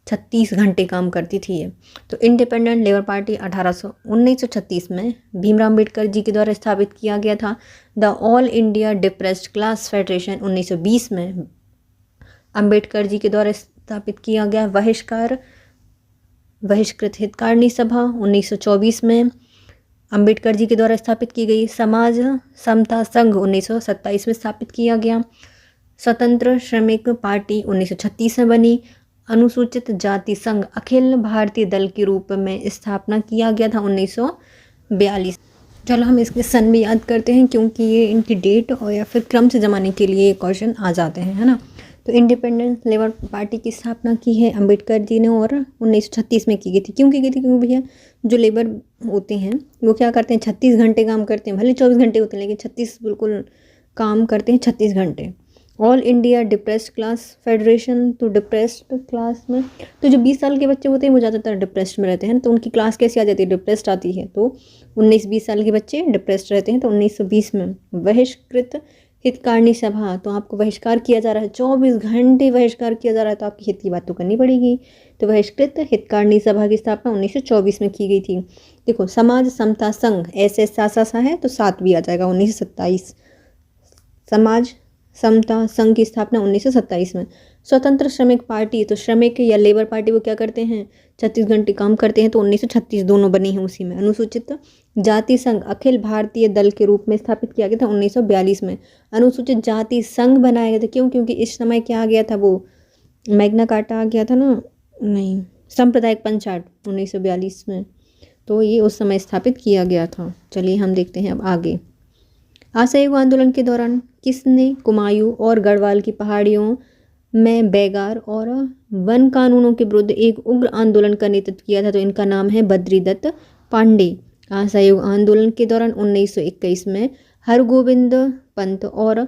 36 घंटे काम करती थी ये। तो इंडिपेंडेंट लेबर पार्टी 1936 में भीमराव अंबेडकर जी के द्वारा स्थापित किया गया था। The all India depressed class federation 1920 में अंबेडकर जी के द्वारा स्थापित किया गया। बहिष्कृत हितकारिणी सभा 1924 में अंबेडकर जी के द्वारा स्थापित की गई। समाज समता संघ 1927 में स्थापित किया गया। स्वतंत्र श्रमिक पार्टी 1936 में बनी। अनुसूचित जाति संघ अखिल भारतीय दल के रूप में स्थापना किया गया था 1942। चलो हम इसके सन भी याद करते हैं, क्योंकि ये इनकी डेट और या फिर क्रम से जमाने के लिए क्वेश्चन आ जाते हैं, है ना। तो इंडिपेंडेंट लेबर पार्टी की स्थापना की है अंबेडकर जी ने और 1936 में की गई थी। क्यों की गई थी? क्योंकि भैया जो लेबर होते हैं वो क्या करते हैं, 36 घंटे काम करते हैं। भले 24 घंटे होते हैं, लेकिन 36 बिल्कुल काम करते हैं, 36 घंटे। All India depressed class federation, तो डिप्रेस्ड क्लास में तो जो 20 साल के बच्चे होते हैं वो ज़्यादातर डिप्रेस्ड में रहते हैं, तो उनकी क्लास कैसी आ जाती है? डिप्रेस्ड आती है। तो 19-20 साल के बच्चे डिप्रेस्ड रहते हैं। तो 1920 में बहिष्कृत हितकारिणी सभा, तो आपको बहिष्कार किया जा रहा है, 24 घंटे बहिष्कार किया जा रहा है, तो आपकी हित की बात तो करनी पड़ेगी। तो बहिष्कृत हितकारिणी सभा की स्थापना 1924 में की गई थी। देखो, समाज समता संघ ऐसे सा है तो 7 भी आ जाएगा 1927। समाज समता संघ की स्थापना 1927 में। स्वतंत्र श्रमिक पार्टी, तो श्रमिक या लेबर पार्टी वो क्या करते हैं? 36 घंटे काम करते हैं, तो 1936 दोनों बनी हैं उसी में। अनुसूचित जाति संघ अखिल भारतीय दल के रूप में स्थापित किया गया था 1942 में। अनुसूचित जाति संघ बनाया गया था, क्यों? क्योंकि इस समय क्या आ गया था, वो मैग्ना कार्टा आ गया था ना, नहीं, सांप्रदायिक पंचायत 1942 में, तो ये उस समय स्थापित किया गया था। चलिए हम देखते हैं अब आगे। असहयोग आंदोलन के दौरान किसने कुमायूं और गढ़वाल की पहाड़ियों में बैगार और वन कानूनों के विरुद्ध एक उग्र आंदोलन का नेतृत्व किया था? तो इनका नाम है बद्रीदत्त पांडे। असहयोग आंदोलन के दौरान 1921 में हरगोविंद पंत और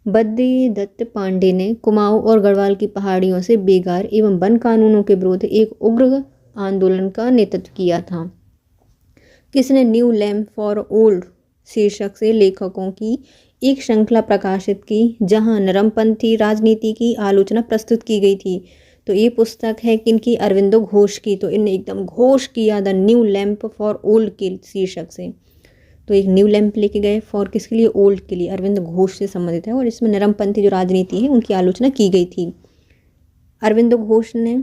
बद्री दत्त पांडे ने कुमाऊं और गढ़वाल की पहाड़ियों से बेगार एवं वन कानूनों के विरुद्ध एक उग्र आंदोलन का नेतृत्व किया था। किसने न्यू लैम्प फॉर ओल्ड शीर्षक से लेखकों की एक श्रृंखला प्रकाशित की जहां नरमपंथी राजनीति की आलोचना प्रस्तुत की गई थी। तो ये पुस्तक है किनकी, अरविंदो घोष की। तो इन्हें एकदम घोष किया the new lamp for old के शीर्षक से। तो एक न्यू लैम्प लेके गए, फॉर किसके लिए, ओल्ड के लिए, अरविंद घोष से संबंधित है और इसमें नरमपंथी जो राजनीति है उनकी आलोचना की गई थी। अरविंद घोष ने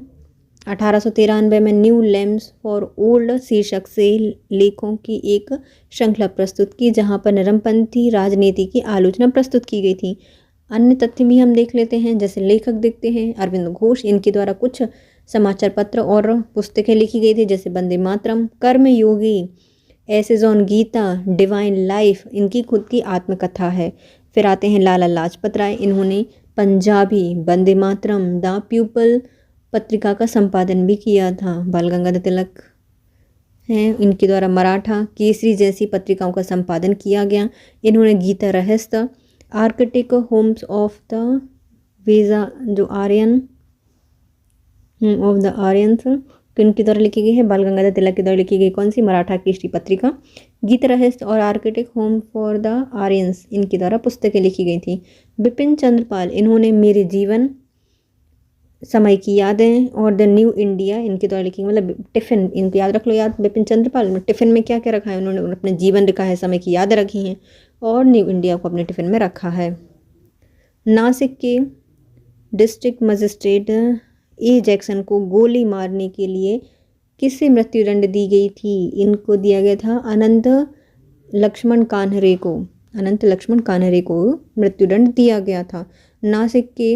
1893 में न्यू लैम्प्स फॉर ओल्ड शीर्षक से लेखों की एक श्रृंखला प्रस्तुत की जहां पर नरमपंथी राजनीति की आलोचना प्रस्तुत की गई थी। अन्य तथ्य भी हम देख लेते हैं, जैसे लेखक देखते हैं अरविंद घोष, इनके द्वारा कुछ समाचार पत्र और पुस्तकें लिखी गई थी जैसे Vande Mataram, Karmayogi, essays on Gita, divine life, इनकी खुद की आत्मकथा है। फिर आते हैं लाला लाजपत राय, इन्होंने पंजाबी, वंदे मातरम, द पीपल पत्रिका का संपादन भी किया था। बाल गंगाधर तिलक हैं, इनके द्वारा मराठा, केसरी जैसी पत्रिकाओं का संपादन किया गया। इन्होंने गीता रहस्य, आर्कटिक होम्स ऑफ द वेजा जो आर्यन ऑफ द आर्यंस किनके द्वारा लिखी गई है, बाल गंगाधर तिलक के द्वारा लिखी गई कौन सी, मराठा केसरी पत्रिका। गीत रहस्य और architect home for the Aryans इनके द्वारा पुस्तकें लिखी गई थी। बिपिन चंद्र पाल, इन्होंने मेरे जीवन, समय की यादें और द न्यू इंडिया इनके द्वारा लिखी, मतलब टिफिन, इनको याद रख लो यार, बिपिन चंद्र पाल में टिफिन में क्या क्या रखा है, उन्होंने अपने जीवन लिखा है, समय की यादें रखी हैं और न्यू इंडिया को अपने टिफिन में रखा है। नासिक के डिस्ट्रिक्ट मजिस्ट्रेट ए जैक्सन को गोली मारने के लिए किससे मृत्युदंड दी गई थी, इनको दिया गया था अनंत लक्ष्मण कान्हरे को, अनंत लक्ष्मण कान्हरे को मृत्युदंड दिया गया था। नासिक के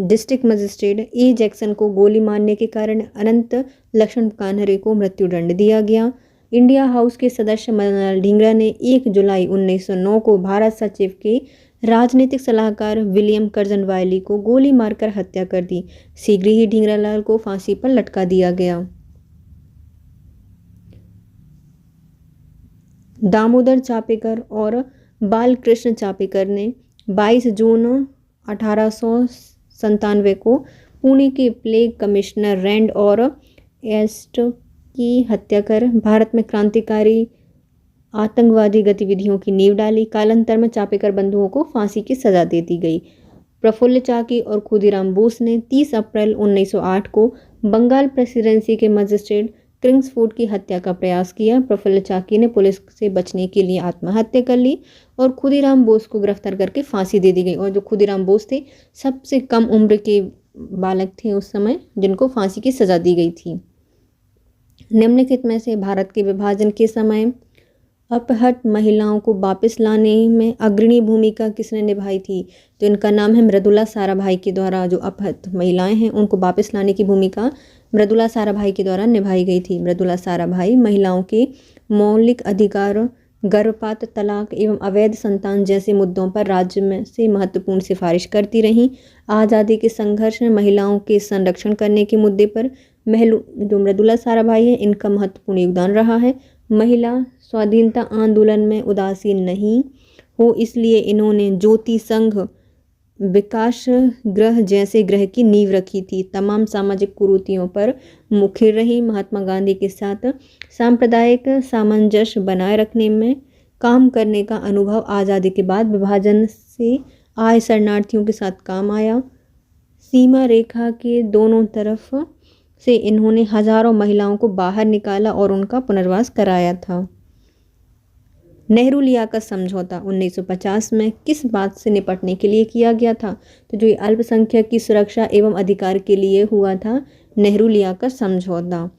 डिस्ट्रिक्ट मजिस्ट्रेट ए जैक्सन को गोली मारने के कारण अनंत लक्ष्मण कान्हरे को मृत्युदंड दिया गया। इंडिया हाउस के सदस्य मदनलाल ढींगरा ने 1 जुलाई 1909 को भारत सचिव के राजनीतिक सलाहकार विलियम कर्जन वायली को गोली मारकर हत्या कर दी। शीघ्र ही ढींगरा लाल को फांसी पर लटका दिया गया। दामोदर चापेकर और बालकृष्ण चापेकर ने 22 जून 1897 को पुणे के प्लेग कमिश्नर रैंड और एस्ट की हत्या कर भारत में क्रांतिकारी आतंकवादी गतिविधियों की नींव डाली। कालांतर में चापेकर बंधुओं को फांसी की सजा दे दी गई। प्रफुल्ल चाकी और खुदीराम बोस ने 30 अप्रैल 1908 को बंगाल प्रेसिडेंसी के मजिस्ट्रेट किंग्सफोर्ड की हत्या का प्रयास किया। प्रफुल्ल चाकी ने पुलिस से बचने के लिए आत्महत्या कर ली और खुदीराम बोस को गिरफ्तार करके फांसी दे दी गई। और जो खुदीराम बोस थे सबसे कम उम्र के बालक थे उस समय, जिनको फांसी की सजा दी गई थी। निम्नलिखित में से भारत के विभाजन के समय अपहट महिलाओं को वापस लाने में अग्रणी भूमिका किसने निभाई थी, तो इनका नाम है मृदुला साराभाई के द्वारा। जो अपहट महिलाएं हैं उनको वापस लाने की भूमिका मृदुला साराभाई के द्वारा निभाई गई थी। मृदुला साराभाई महिलाओं के मौलिक अधिकार, गर्भपात, तलाक एवं अवैध संतान जैसे मुद्दों पर राज्य में से महत्वपूर्ण सिफारिश करती रहीं। आज़ादी के संघर्ष में महिलाओं के संरक्षण करने के मुद्दे पर जो मृदुला साराभाई है इनका महत्वपूर्ण योगदान रहा है। महिला स्वाधीनता आंदोलन में उदासीन नहीं हो, इसलिए इन्होंने ज्योति संघ, विकास गृह जैसे गृह की नींव रखी थी। तमाम सामाजिक कुरीतियों पर मुखर रही। महात्मा गांधी के साथ सांप्रदायिक सामंजस्य बनाए रखने में काम करने का अनुभव आज़ादी के बाद विभाजन से आए शरणार्थियों के साथ काम आया। सीमा रेखा के दोनों तरफ से इन्होंने हजारों महिलाओं को बाहर निकाला और उनका पुनर्वास कराया था। नेहरू लियाकत समझौता 1950 में किस बात से निपटने के लिए किया गया था, तो जो अल्पसंख्यक की सुरक्षा एवं अधिकार के लिए हुआ था नेहरू लियाकत समझौता।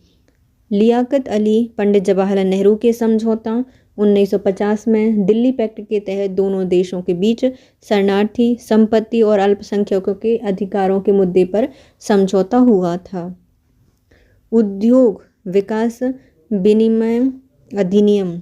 लियाकत अली पंडित जवाहरलाल नेहरू के समझौता 1950 में दिल्ली पैक्ट के तहत दोनों देशों के बीच शरणार्थी, संपत्ति और अल्पसंख्यकों के अधिकारों के मुद्दे पर समझौता हुआ था। उद्योग विकास विनिमय अधिनियम,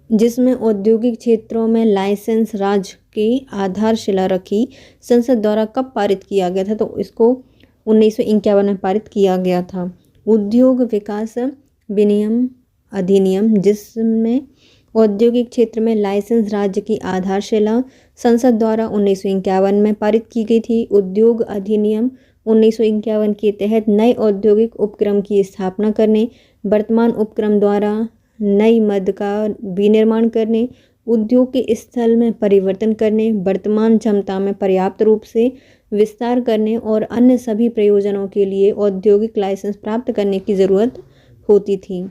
जिसमें औद्योगिक क्षेत्रों में लाइसेंस राज की आधारशिला रखी, संसद द्वारा कब पारित किया गया था, तो इसको 1951 में पारित किया गया था। उद्योग विकास विनिमय अधिनियम, जिसमें औद्योगिक क्षेत्र में लाइसेंस राज्य की आधारशिला संसद द्वारा 1951 में पारित की गई थी। उद्योग अधिनियम 1951 के तहत नए औद्योगिक उपक्रम की स्थापना करने, वर्तमान उपक्रम द्वारा नई मद का विनिर्माण करने, उद्योग के स्थल में परिवर्तन करने, वर्तमान क्षमता में पर्याप्त रूप से विस्तार करने और अन्य सभी प्रयोजनों के लिए औद्योगिक लाइसेंस प्राप्त करने की जरूरत होती थी।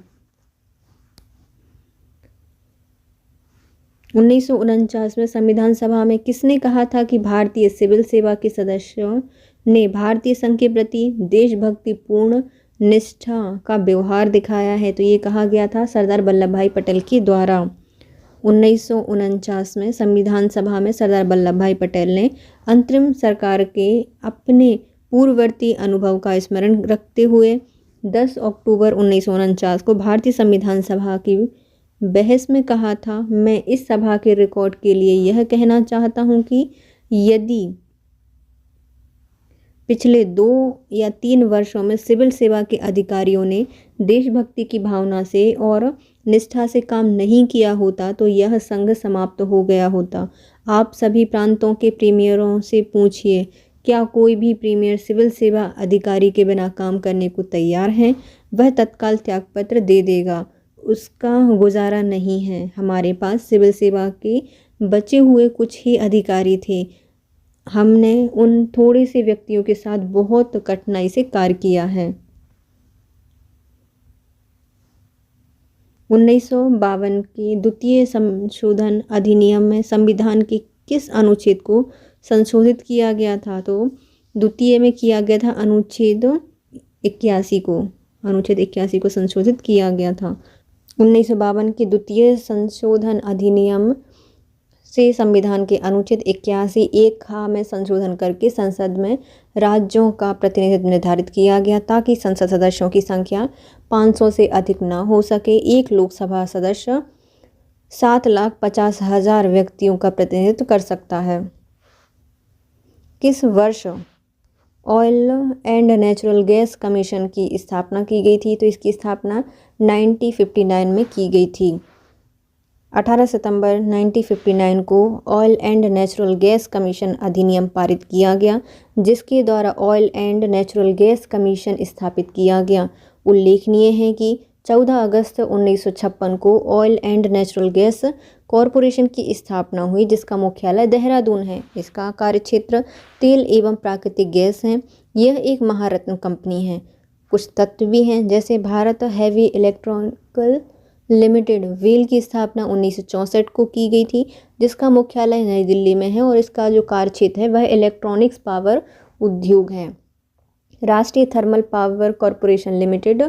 1949 में संविधान सभा में किसने कहा था कि भारतीय सिविल सेवा के सदस्यों ने भारतीय संघ के प्रति देशभक्तिपूर्ण निष्ठा का व्यवहार दिखाया है? तो ये कहा गया था सरदार वल्लभ भाई पटेल के द्वारा। 1949 में संविधान सभा में सरदार वल्लभ भाई पटेल ने अंतरिम सरकार के अपने पूर्ववर्ती अनुभव का स्मरण रखते हुए 10 अक्टूबर 1949 को भारतीय संविधान सभा की बहस में कहा था, मैं इस सभा के रिकॉर्ड के लिए यह कहना चाहता हूं कि यदि पिछले 2 या 3 वर्षों में सिविल सेवा के अधिकारियों ने देशभक्ति की भावना से और निष्ठा से काम नहीं किया होता तो यह संघ समाप्त हो गया होता। आप सभी प्रांतों के प्रीमियरों से पूछिए, क्या कोई भी प्रीमियर सिविल सेवा अधिकारी के बिना काम करने को तैयार है? वह तत्काल त्यागपत्र दे देगा, उसका गुजारा नहीं है। हमारे पास सिविल सेवा के बचे हुए कुछ ही अधिकारी थे। हमने उन थोड़े से व्यक्तियों के साथ बहुत कठिनाई से कार्य किया है। 1952 के द्वितीय संशोधन अधिनियम में संविधान के किस अनुच्छेद को संशोधित किया गया था? तो द्वितीय में किया गया था अनुच्छेद 81 को। अनुच्छेद 81 को संशोधित किया गया था। 1952 के द्वितीय संशोधन अधिनियम से संविधान के अनुच्छेद 81 एक खा में संशोधन करके संसद में राज्यों का प्रतिनिधित्व निर्धारित किया गया ताकि संसद सदस्यों की संख्या 500 से अधिक न हो सके। एक लोकसभा सदस्य 7,50,000 व्यक्तियों का प्रतिनिधित्व कर सकता है। किस वर्ष oil and natural gas commission की स्थापना की गई थी? तो इसकी स्थापना 1959 में की गई थी। 18 सितंबर 1959 को oil and natural gas commission अधिनियम पारित किया गया, जिसके द्वारा oil and natural gas commission स्थापित किया गया। उल्लेखनीय है कि 14 अगस्त 1956 को oil and natural gas corporation की स्थापना हुई, जिसका मुख्यालय देहरादून है। इसका कार्यक्षेत्र तेल एवं प्राकृतिक गैस है। यह एक महारत्न कंपनी है। कुछ तत्व भी हैं, जैसे Bharat heavy electrical limited well की स्थापना 1964 को की गई थी, जिसका मुख्यालय नई दिल्ली में है और इसका जो कार्यक्षेत्र है वह इलेक्ट्रॉनिक्स पावर उद्योग है। राष्ट्रीय thermal power corporation limited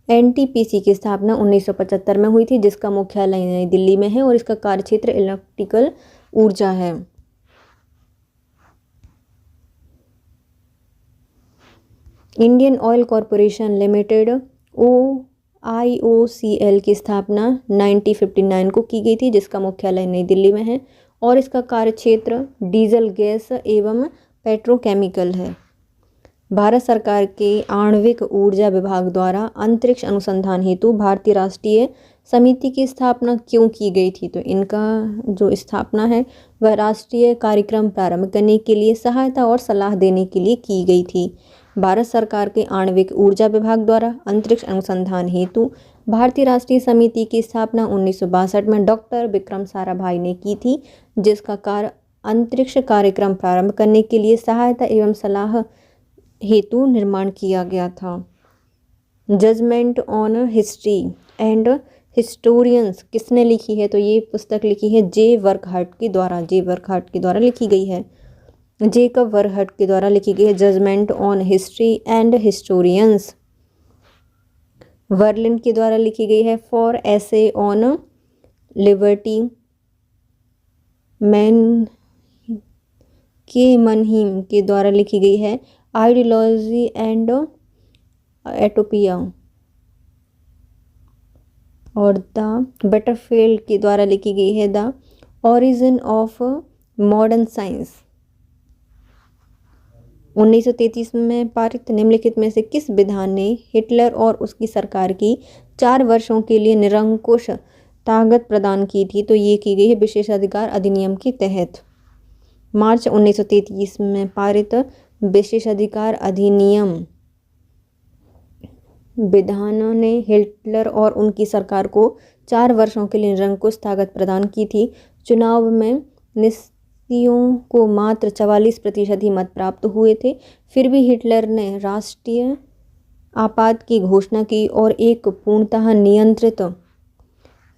NTPC की स्थापना 1975 में हुई थी, जिसका मुख्यालय नई दिल्ली में है और इसका कार्यक्षेत्र इलेक्ट्रिकल ऊर्जा है। Indian oil corporation limited IOCL की स्थापना 1959 को की गई थी, जिसका मुख्यालय नई दिल्ली में है और इसका कार्यक्षेत्र डीजल गैस एवं पेट्रोकेमिकल है। भारत सरकार के आणविक ऊर्जा विभाग द्वारा अंतरिक्ष अनुसंधान हेतु भारतीय राष्ट्रीय समिति की स्थापना क्यों की गई थी? तो इनका जो स्थापना है वह राष्ट्रीय कार्यक्रम प्रारंभ करने के लिए, सहायता और सलाह देने के लिए की गई थी। भारत सरकार के आणविक ऊर्जा विभाग द्वारा अंतरिक्ष अनुसंधान हेतु भारतीय राष्ट्रीय समिति की स्थापना 1962 में डॉक्टर विक्रम साराभाई ने की थी, जिसका कार्य अंतरिक्ष कार्यक्रम प्रारंभ करने के लिए सहायता एवं सलाह हेतु निर्माण किया गया था। Judgement on history and historians किसने लिखी है? तो ये पुस्तक लिखी है जे वर्कहार्ट के द्वारा। जे वर्कहार्ट के द्वारा लिखी गई है। जेकब वर्कहार्ट के द्वारा लिखी गई है judgement on history and historians. Berlin के द्वारा लिखी गई है फॉर एसे ऑन लिबर्टी। मैन के मनहीम के द्वारा लिखी गई है आइडियोलॉजी एंड एटोपिया। और द बटरफील्ड के द्वारा लिखी गई है the origin of modern science. 1933 में पारित निम्नलिखित में से किस विधान ने हिटलर और उसकी सरकार की 4 वर्षों के लिए निरंकुश ताकत प्रदान की थी, तो ये की गई है विशेषाधिकार अधिनियम के तहत। मार्च 1933 में पारित विशेषाधिकार अधिनियम विधानों ने हिटलर और उनकी सरकार को 4 वर्षों के लिए निरंकुश ताकत प्रदान की थी। चुनाव में निस्सियों को मात्र 44% ही मत प्राप्त हुए थे। फिर भी हिटलर ने राष्ट्रीय आपात की घोषणा की और एक पूर्णतः नियंत्रित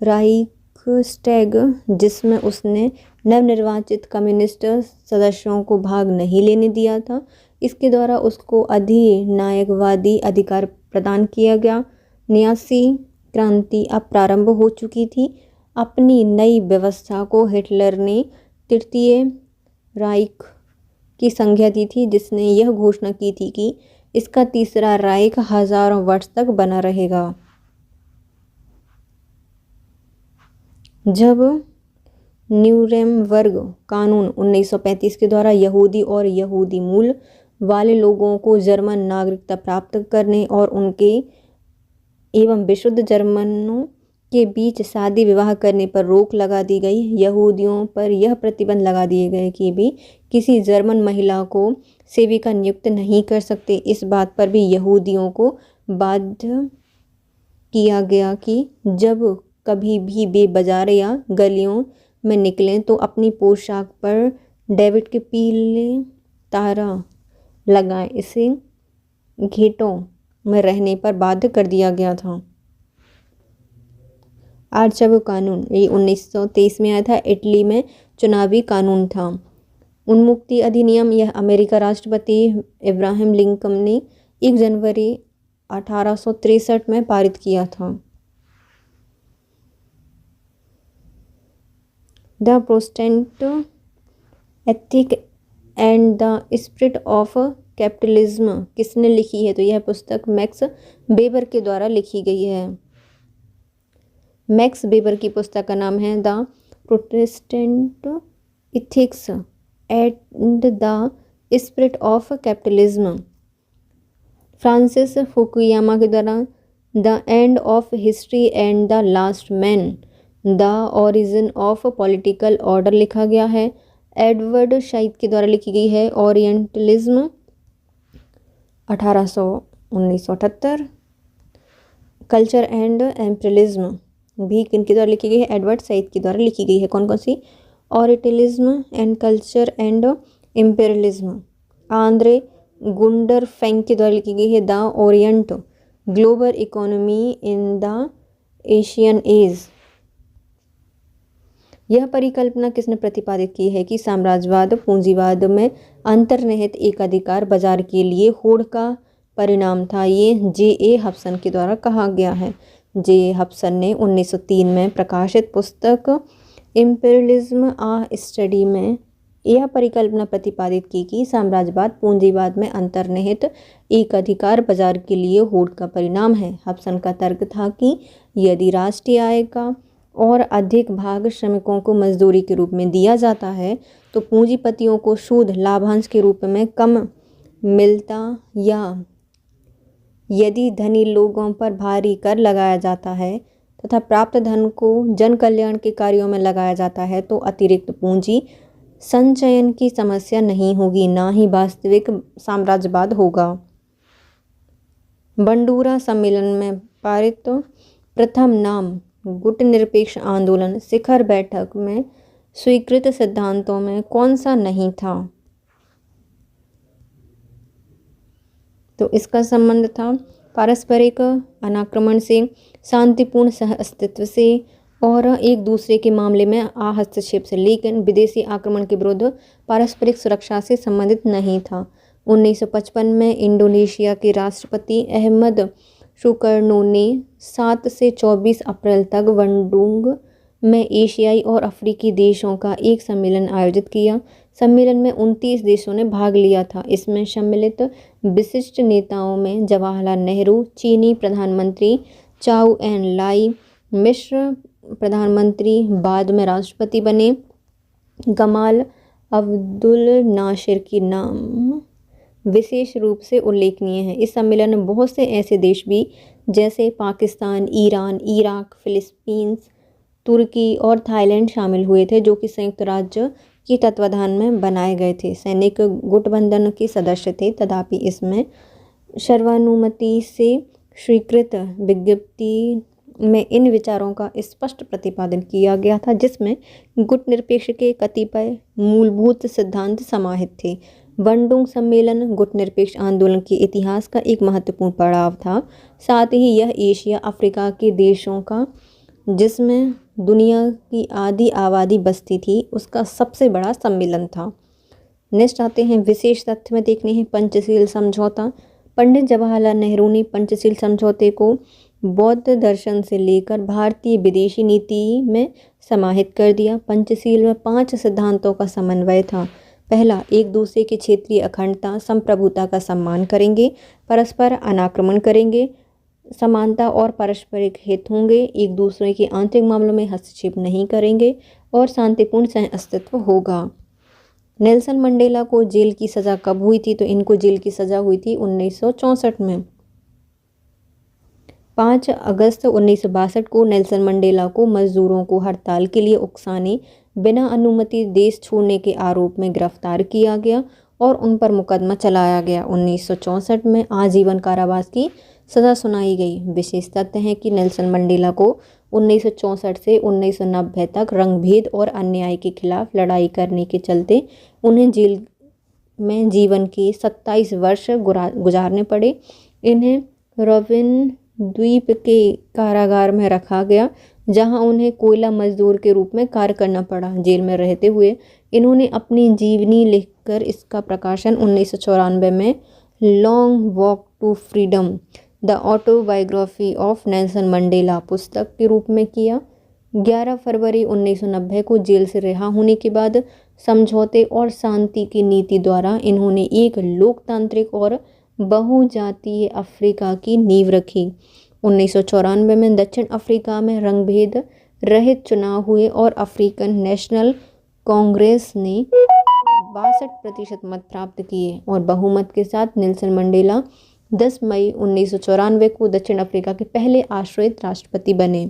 राइक्सटैग, जिसमें उसने नवनिर्वाचित कम्युनिस्ट सदस्यों को भाग नहीं लेने दिया था, इसके द्वारा उसको अधिनायकवादी अधिकार प्रदान किया गया। 89 क्रांति अब प्रारंभ हो चुकी थी। अपनी नई व्यवस्था को हिटलर ने तृतीय राइख की संज्ञा दी थी, जिसने यह घोषणा की थी कि इसका तीसरा राइख हजारों वर्ष तक बना रहेगा। जब न्यूरेमबर्ग कानून 1935 के द्वारा यहूदी और यहूदी मूल वाले लोगों को जर्मन नागरिकता प्राप्त करने और उनके एवं विशुद्ध जर्मनों के बीच शादी विवाह करने पर रोक लगा दी गई। यहूदियों पर यह प्रतिबंध लगा दिए गए कि भी किसी जर्मन महिला को सेविका नियुक्त नहीं कर सकते। इस बात पर भी यहूदियों को बाध्य किया गया कि जब कभी भी वे बाजार या गलियों में निकलें तो अपनी पोशाक पर डेविड के पीले तारा लगाएं। इसे घेटों में रहने पर बाध्य कर दिया गया था। आर्चव कानून ये 1923 में आया था। इटली में चुनावी कानून था। उन्मुक्ति अधिनियम यह अमेरिका राष्ट्रपति इब्राहिम लिंकन ने 1 जनवरी 1863 में पारित किया था। The Protestant ethic and the spirit of capitalism किसने लिखी है? तो यह पुस्तक मैक्स वेबर के द्वारा लिखी गई है। मैक्स वेबर की पुस्तक का नाम है the Protestant ethics and the spirit of capitalism. Francis Fukuyama के द्वारा the end of history and the last man, the origin of political order लिखा गया है। एडवर्ड शाइद के द्वारा लिखी गई है ओरिएंटलिज्म 1978। कल्चर एंड एम्पीरियलिज्म भी किनके द्वारा लिखी गई है? एडवर्ड शाइद के द्वारा लिखी गई है। कौन कौन सी? Orientalism and culture and imperialism. Andre Gunder Frank के द्वारा लिखी गई है the orient, global economy in the Asian age. यह परिकल्पना किसने प्रतिपादित की है कि साम्राज्यवाद पूंजीवाद में अंतर्निहित एक अधिकार बाजार के लिए होड़ का परिणाम था? ये J.A. हब्सन के द्वारा कहा गया है। J.A. हब्सन ने 1903 में प्रकाशित पुस्तक इम्पीरियलिज्म आ स्टडी में यह परिकल्पना प्रतिपादित की कि साम्राज्यवाद पूंजीवाद में अंतर्निहित एक अधिकार बाजार के लिए होड़ का परिणाम है। हब्सन का तर्क था कि यदि राष्ट्रीय आय का और अधिक भाग श्रमिकों को मजदूरी के रूप में दिया जाता है तो पूंजीपतियों को शुद्ध लाभांश के रूप में कम मिलता, या यदि धनी लोगों पर भारी कर लगाया जाता है तथा प्राप्त धन को जन कल्याण के कार्यों में लगाया जाता है तो अतिरिक्त पूंजी संचयन की समस्या नहीं होगी, ना ही वास्तविक साम्राज्यवाद होगा। बंडूरा सम्मेलन में पारित प्रथम नाम गुटनिरपेक्ष आंदोलन शिखर बैठक में स्वीकृत सिद्धांतों में कौन सा नहीं था? तो इसका संबंध था पारस्परिक अनाक्रमण से, शांतिपूर्ण सह अस्तित्व से और एक दूसरे के मामले में हस्तक्षेप से, लेकिन विदेशी आक्रमण के विरुद्ध पारस्परिक सुरक्षा से संबंधित नहीं था। 1955 में इंडोनेशिया के राष्ट्रपति अहमद सुकर्नो ने 7 से 24 अप्रैल तक बंडुंग में एशियाई और अफ्रीकी देशों का एक सम्मेलन आयोजित किया। सम्मेलन में 29 देशों ने भाग लिया था। इसमें सम्मिलित विशिष्ट नेताओं में जवाहरलाल नेहरू, चीनी प्रधानमंत्री चाउ एन लाई, मिस्र प्रधानमंत्री बाद में राष्ट्रपति बने गमाल अब्दुल नासिर की नाम विशेष रूप से उल्लेखनीय है। इस सम्मेलन में बहुत से ऐसे देश भी जैसे पाकिस्तान, ईरान, इराक, फिलीपींस, तुर्की और थाईलैंड शामिल हुए थे, जो कि संयुक्त राज्य के तत्वाधान में बनाए गए थे। सैनिक गुटबंधन के सदस्य थे, तथापि इसमें सर्वानुमति से स्वीकृत विज्ञप्ति में इन विचारों का स्पष्ट प्रतिपादन किया गया था, जिसमें गुट निरपेक्ष के कतिपय मूलभूत सिद्धांत समाहित थे। बंडुंग सम्मेलन गुट निरपेक्ष आंदोलन के इतिहास का एक महत्वपूर्ण पड़ाव था। साथ ही यह एशिया अफ्रीका के देशों का, जिसमें दुनिया की आधी आबादी बसती थी, उसका सबसे बड़ा सम्मेलन था। नेक्स्ट आते हैं विशेष तथ्य में देखने हैं पंचशील समझौता। पंडित जवाहरलाल नेहरू ने पंचशील समझौते को बौद्ध दर्शन से लेकर भारतीय विदेशी नीति में समाहित कर दिया। पंचशील में 5 सिद्धांतों का समन्वय था। पहला, एक दूसरे की क्षेत्रीय अखंडता संप्रभुता का सम्मान करेंगे, परस्पर अनाक्रमण करेंगे, समानता और पारस्परिक हित होंगे, एक दूसरे के आंतरिक मामलों में हस्तक्षेप नहीं करेंगे और शांतिपूर्ण सह अस्तित्व होगा। नेल्सन मंडेला को जेल की सज़ा कब हुई थी? तो इनको जेल की सज़ा हुई थी 1964 में। 5 अगस्त 1962 को नेल्सन मंडेला को मजदूरों को हड़ताल के लिए उकसाने, बिना अनुमति देश छोड़ने के आरोप में गिरफ्तार किया गया और उन पर मुकदमा चलाया गया। 1964 में आजीवन कारावास की सज़ा सुनाई गई। विशेष तथ्य है कि नेल्सन मंडेला को 1964 से 1990 तक रंगभेद और अन्याय के खिलाफ लड़ाई करने के चलते उन्हें जेल में जीवन के 27 वर्ष गुजारने पड़े। इन्हें रॉबिन द्वीप के कारागार में रखा गया, जहां उन्हें कोयला मजदूर के रूप में कार्य करना पड़ा। जेल में रहते हुए इन्होंने अपनी जीवनी लिखकर इसका प्रकाशन 1994 में long walk to freedom the autobiography of Nelson Mandela पुस्तक के रूप में किया। 11 फरवरी 1990 को जेल से रिहा होने के बाद समझौते और शांति की नीति द्वारा इन्होंने एक लोकतांत्रिक और बहुजातीय अफ्रीका की नींव रखी। 1994 में दक्षिण अफ्रीका में रंगभेद रहित चुनाव हुए और अफ्रीकन नेशनल कांग्रेस ने 62% मत प्राप्त किए और बहुमत के साथ नेल्सन मंडेला 10 मई 1994 को दक्षिण अफ्रीका के पहले आश्रित राष्ट्रपति बने।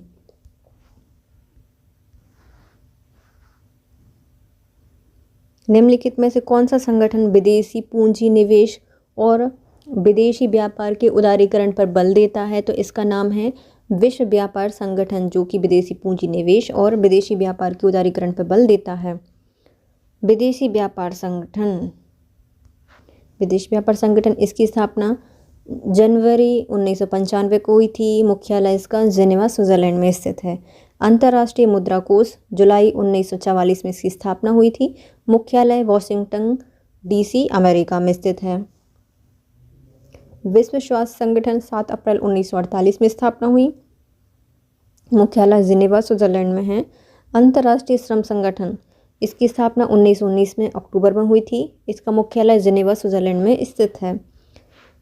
निम्नलिखित में से कौन सा संगठन विदेशी पूंजी निवेश और विदेशी व्यापार के उदारीकरण पर बल देता है? तो इसका नाम है विश्व व्यापार संगठन, जो कि विदेशी पूंजी निवेश और विदेशी व्यापार के उदारीकरण पर बल देता है। विदेशी व्यापार संगठन, विदेशी व्यापार संगठन, इसकी स्थापना जनवरी 1995 को हुई थी। मुख्यालय इसका जिनेवा स्विट्जरलैंड में स्थित है। अंतर्राष्ट्रीय मुद्रा कोष, जुलाई 1944 में इसकी स्थापना हुई थी। मुख्यालय वॉशिंगटन डीसी अमेरिका में स्थित है। विश्व स्वास्थ्य संगठन 7 अप्रैल 1948 में स्थापना हुई। मुख्यालय जिनेवा स्विट्जरलैंड में है। अंतर्राष्ट्रीय श्रम संगठन, इसकी स्थापना 1919 में अक्टूबर में हुई थी। इसका मुख्यालय जिनेवा स्विट्जरलैंड में स्थित है।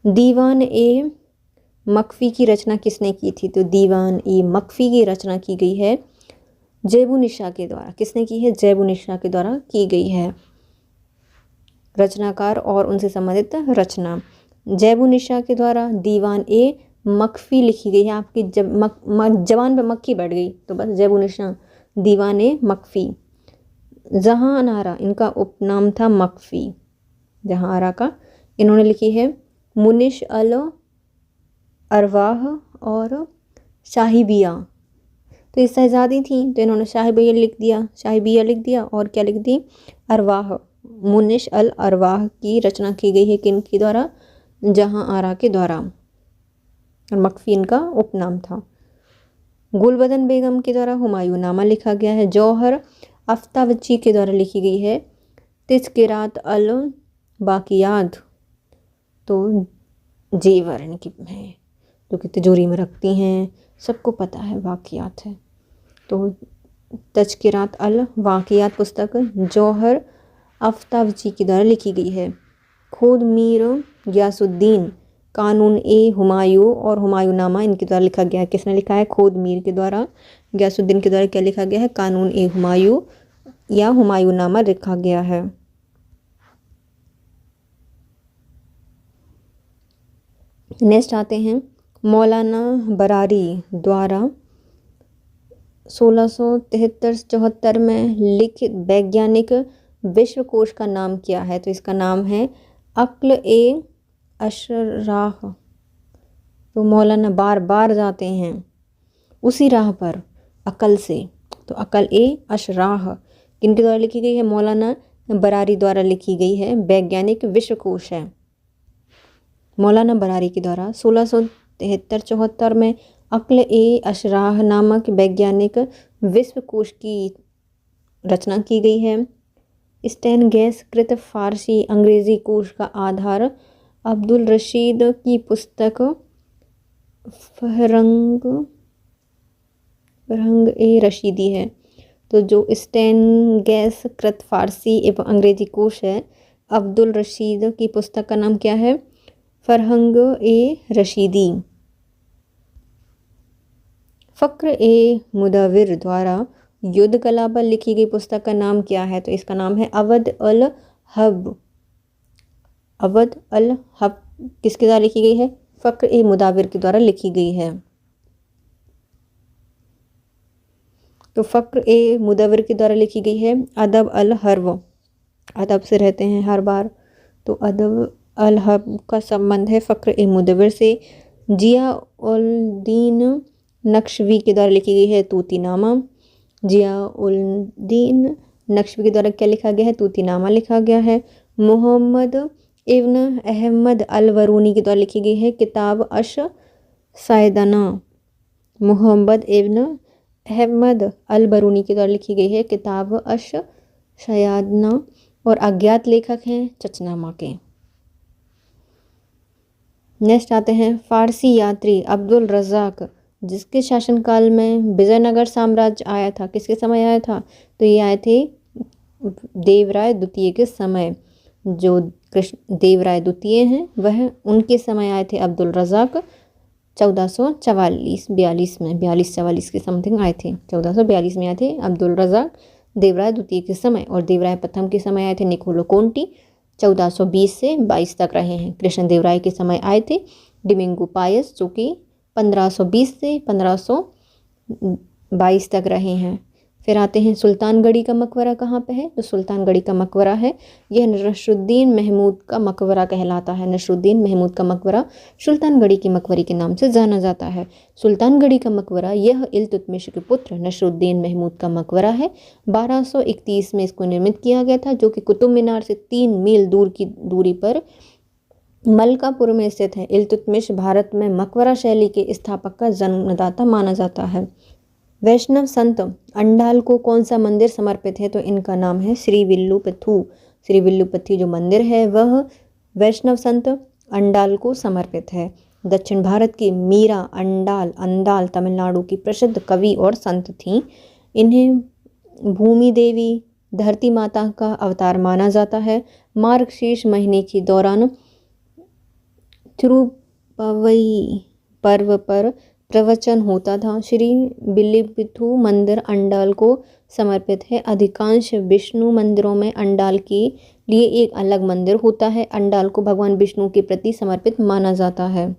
दीवान ए मक्फी की रचना किसने की थी? तो दीवान ए मक्फी की रचना की गई है जेबुनिशा के द्वारा। किसने की है? जेबुनिशा के द्वारा की गई है। रचनाकार और उनसे संबंधित रचना, जेबुनिशा के द्वारा दीवान ए मक्फी लिखी गई है। आपकी जबान पे मक्खी बैठ गई तो बस जेबुनिशा, दीवान ए मक्फी। जहां आरा, इनका उपनाम था मक्फी। जहां आरा का इन्होंने लिखी है। मुनिश अल अरवाह और शाहिबिया, तो ये शहजादी थी तो इन्होंने शाहिबिया लिख दिया, शाहिबिया लिख दिया और क्या लिख दी? अरवाह। मुनिश अल अरवाह की रचना की गई है किन के द्वारा? जहां आरा के द्वारा, और मक्फी इनका उपनाम था। गुलबदन बेगम के द्वारा हुमायूं नामा लिखा गया है। जौहर अफ्तावची के द्वारा लिखी गई है तिज़किरात अल बाकियात, तो जेवर इनकी है जो कि तिजोरी में रखती हैं, सबको पता है, वाकियात है। तो तज़किरात अल वाकियात पुस्तक जौहर अफ्तावची के द्वारा लिखी गई है। खुद मीर गियासुद्दीन, कानून ए हुमायूं और हुमायूं नामा इनके द्वारा लिखा गया है। किसने लिखा है? खुद मीर के द्वारा, गियासुद्दीन के द्वारा क्या लिखा गया है? कानून ए हुमायूं या हुमायूं नामा लिखा गया है। नेक्स्ट आते हैं मौलाना बरारी द्वारा 1673-74 में लिखित वैज्ञानिक विश्वकोश का नाम क्या है? तो इसका नाम है अक्ल ए अशराह। तो मौलाना बार बार जाते हैं उसी राह पर, अकल से। तो अकल ए अशराह किनके द्वारा लिखी गई है? मौलाना बरारी द्वारा लिखी गई है, वैज्ञानिक विश्वकोश है मौलाना बरारी के द्वारा। 1673-74 में अक्ल ए अशराह नामक वैज्ञानिक विश्वकोश की रचना की गई है। स्टेन गैस कृत फारसी अंग्रेजी कोश का आधार अब्दुल रशीद की पुस्तक फहरंग ए रशीदी है। तो जो स्टेन गैस कृत फारसी एवं अंग्रेजी कोश है, अब्दुल रशीद की पुस्तक का नाम क्या है? फरहंग ए रशीदी। फ़क्र ए मुदव्विर द्वारा युद्ध कला पर लिखी गई पुस्तक का नाम क्या है? तो इसका नाम है अवध अल हब। अवध अल हब किसके द्वारा लिखी गई है? फ़क्र ए मुदव्विर के द्वारा लिखी गई है। तो फ़क्र ए मुदव्विर के द्वारा लिखी गई है अदब अल हर्व। अदब से रहते हैं हर बार, तो अदब अल हब का संबंध है फ़क्र ए मुदव्विर से। जिया उल दीन नक्शवी के द्वारा लिखी गई है तूतीनामा। जिया उल दीन नक्शवी के द्वारा क्या लिखा गया है? तूतीनामा लिखा गया है। मोहम्मद इब्न अहमद अल वरूनी के द्वारा लिखी गई है किताब अश सायदाना। मोहम्मद इब्न अहमद अल बरूनी के द्वारा लिखी गई है किताब अश शयादना। और अज्ञात लेखक हैं चचनामा के। नेक्स्ट आते हैं फारसी यात्री अब्दुल रज़ाक, जिसके शासनकाल में विजयनगर साम्राज्य आया था। किसके समय आया था? तो ये आए थे देवराय द्वितीय के समय। जो कृष्ण देवराय द्वितीय हैं वह उनके समय आए थे अब्दुल रज़ाक। 1442 में 42-44 के समथिंग आए थे। 1442 में आए थे अब्दुल रज़ाक देवराय द्वितीय के समय। और देवराय प्रथम के समय आए थे निकोलो कोंटी, 1420 से 22 तक रहे हैं। कृष्ण देवराय के समय आए थे डिमिंगो पायस, जो कि 1520 से 1522 तक रहे हैं। फिर आते हैं सुल्तानगढ़ी का मकबरा कहाँ पे है? तो सुल्तानगढ़ी का मकबरा है, यह नसरुद्दीन महमूद का मकबरा कहलाता है। नसरुद्दीन महमूद का मकबरा सुल्तानगढ़ी के मकबरे के नाम से जाना जाता है। सुल्तानगढ़ी का मकबरा यह इल्तुतमिश के पुत्र नसरुद्दीन महमूद का मकबरा है। 1231 में इसको निर्मित किया गया था, जो कि कुतुब मीनार से 3 मील दूर की दूरी पर मलकापुर में स्थित है। इल्तुतमिश भारत में मकबरा शैली के स्थापक का जन्मदाता माना जाता है। वैष्णव संत अंडाल को कौन सा मंदिर समर्पित है? तो इनका नाम है श्री विल्लुपथु। श्री विल्लुपथु जो मंदिर है वह वैष्णव संत अंडाल को समर्पित है। दक्षिण भारत की मीरा अंडाल तमिलनाडु की प्रसिद्ध कवि और संत थीं। इन्हें भूमि देवी धरती माता का अवतार माना जाता है। मार्गशीर्ष महीने के दौरान तिरुपवई पर्व पर प्रवचन होता था। श्री विल्लुपथु मंदिर अंडाल को समर्पित है। अधिकांश विष्णु मंदिरों में अंडाल के लिए एक अलग मंदिर होता है। अंडाल को भगवान विष्णु के प्रति समर्पित माना जाता है।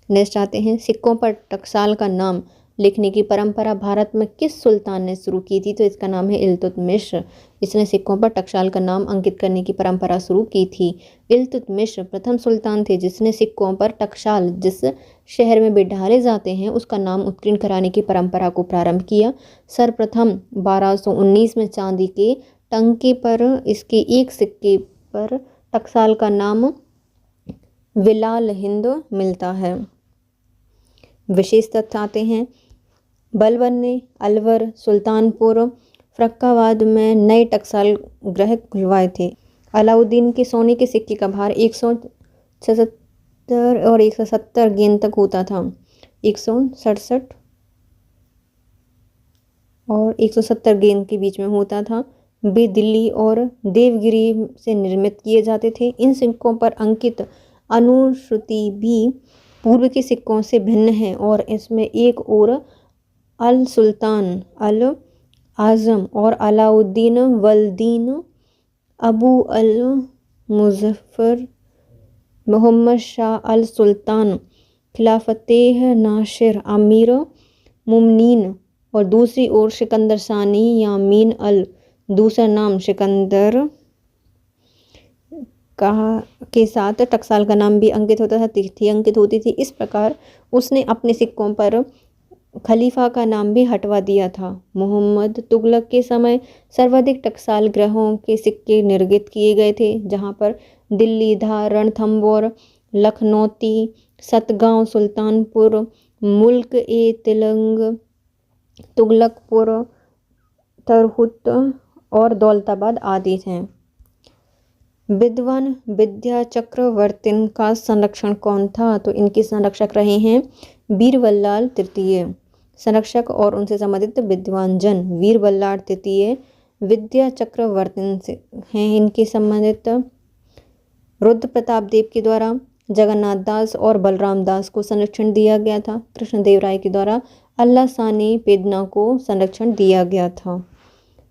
नेक्स्ट आते हैं सिक्कों पर टकसाल का नाम लिखने की परंपरा भारत में किस सुल्तान ने शुरू की थी? तो इसका नाम है इल्तुतमिश। इसने सिक्कों पर टकसाल का नाम अंकित करने की परंपरा शुरू की थी। इल्तुतमिश प्रथम सुल्तान थे जिसने सिक्कों पर टकसाल जिस शहर में भी ढाले जाते हैं उसका नाम उत्कीर्ण कराने की परंपरा को प्रारंभ किया। सर्वप्रथम 1219 में चांदी के टंके पर इसके एक सिक्के पर टकसाल का नाम विलाल हिंद मिलता है। विशेष तथ्य आते हैं बलबन ने अलवर, सुल्तानपुर, फर्रुखाबाद में नए टकसाल गृह खुलवाए थे। अलाउद्दीन के सोने के सिक्के का भार 176 और 170 गेंद तक होता था। 167 और 170 गेंद के बीच में होता था। वे दिल्ली और देवगिरी से निर्मित किए जाते थे। इन सिक्कों पर अंकित अनुश्रुति भी पूर्व के सिक्कों से भिन्न है और इसमें एक और अल सुल्तान, अल आज़म और अलाउद्दीन वलदीन अबू अल मुज़फ़्फ़र, मोहम्मद शाह अल सुल्तान, खिलाफतेह नासिर, अमीर मुमनीन और दूसरी ओर सिकंदर सानी या मीन अल दूसरा नाम सिकंदर कहा के साथ टकसाल का नाम भी अंकित होता था, तिथि अंकित होती थी। इस प्रकार उसने अपने सिक्कों पर खलीफा का नाम भी हटवा दिया था। मोहम्मद तुगलक के समय सर्वाधिक टकसाल ग्रहों के सिक्के निर्मित किए गए थे, जहां पर दिल्ली, धार, रणथंभौर, लखनौती, सतगांव, सुल्तानपुर, मुल्क ए तिलंग, तुगलकपुर, तरहुत और दौलताबाद आदि हैं। विद्वान विद्या चक्रवर्तीन का संरक्षण कौन था? तो इनके संरक्षक रहे हैं बीरबल्लाल तृतीय। संरक्षक और उनसे संबंधित विद्वान जन बीरबल्लाल तृतीय विद्या चक्रवर्तीन से हैं। इनके संबंधित रुद्र प्रताप देव के द्वारा जगन्नाथ दास और बलराम दास को संरक्षण दिया गया था। कृष्णदेव राय के द्वारा अल्लाह सानी पेदना को संरक्षण दिया गया था।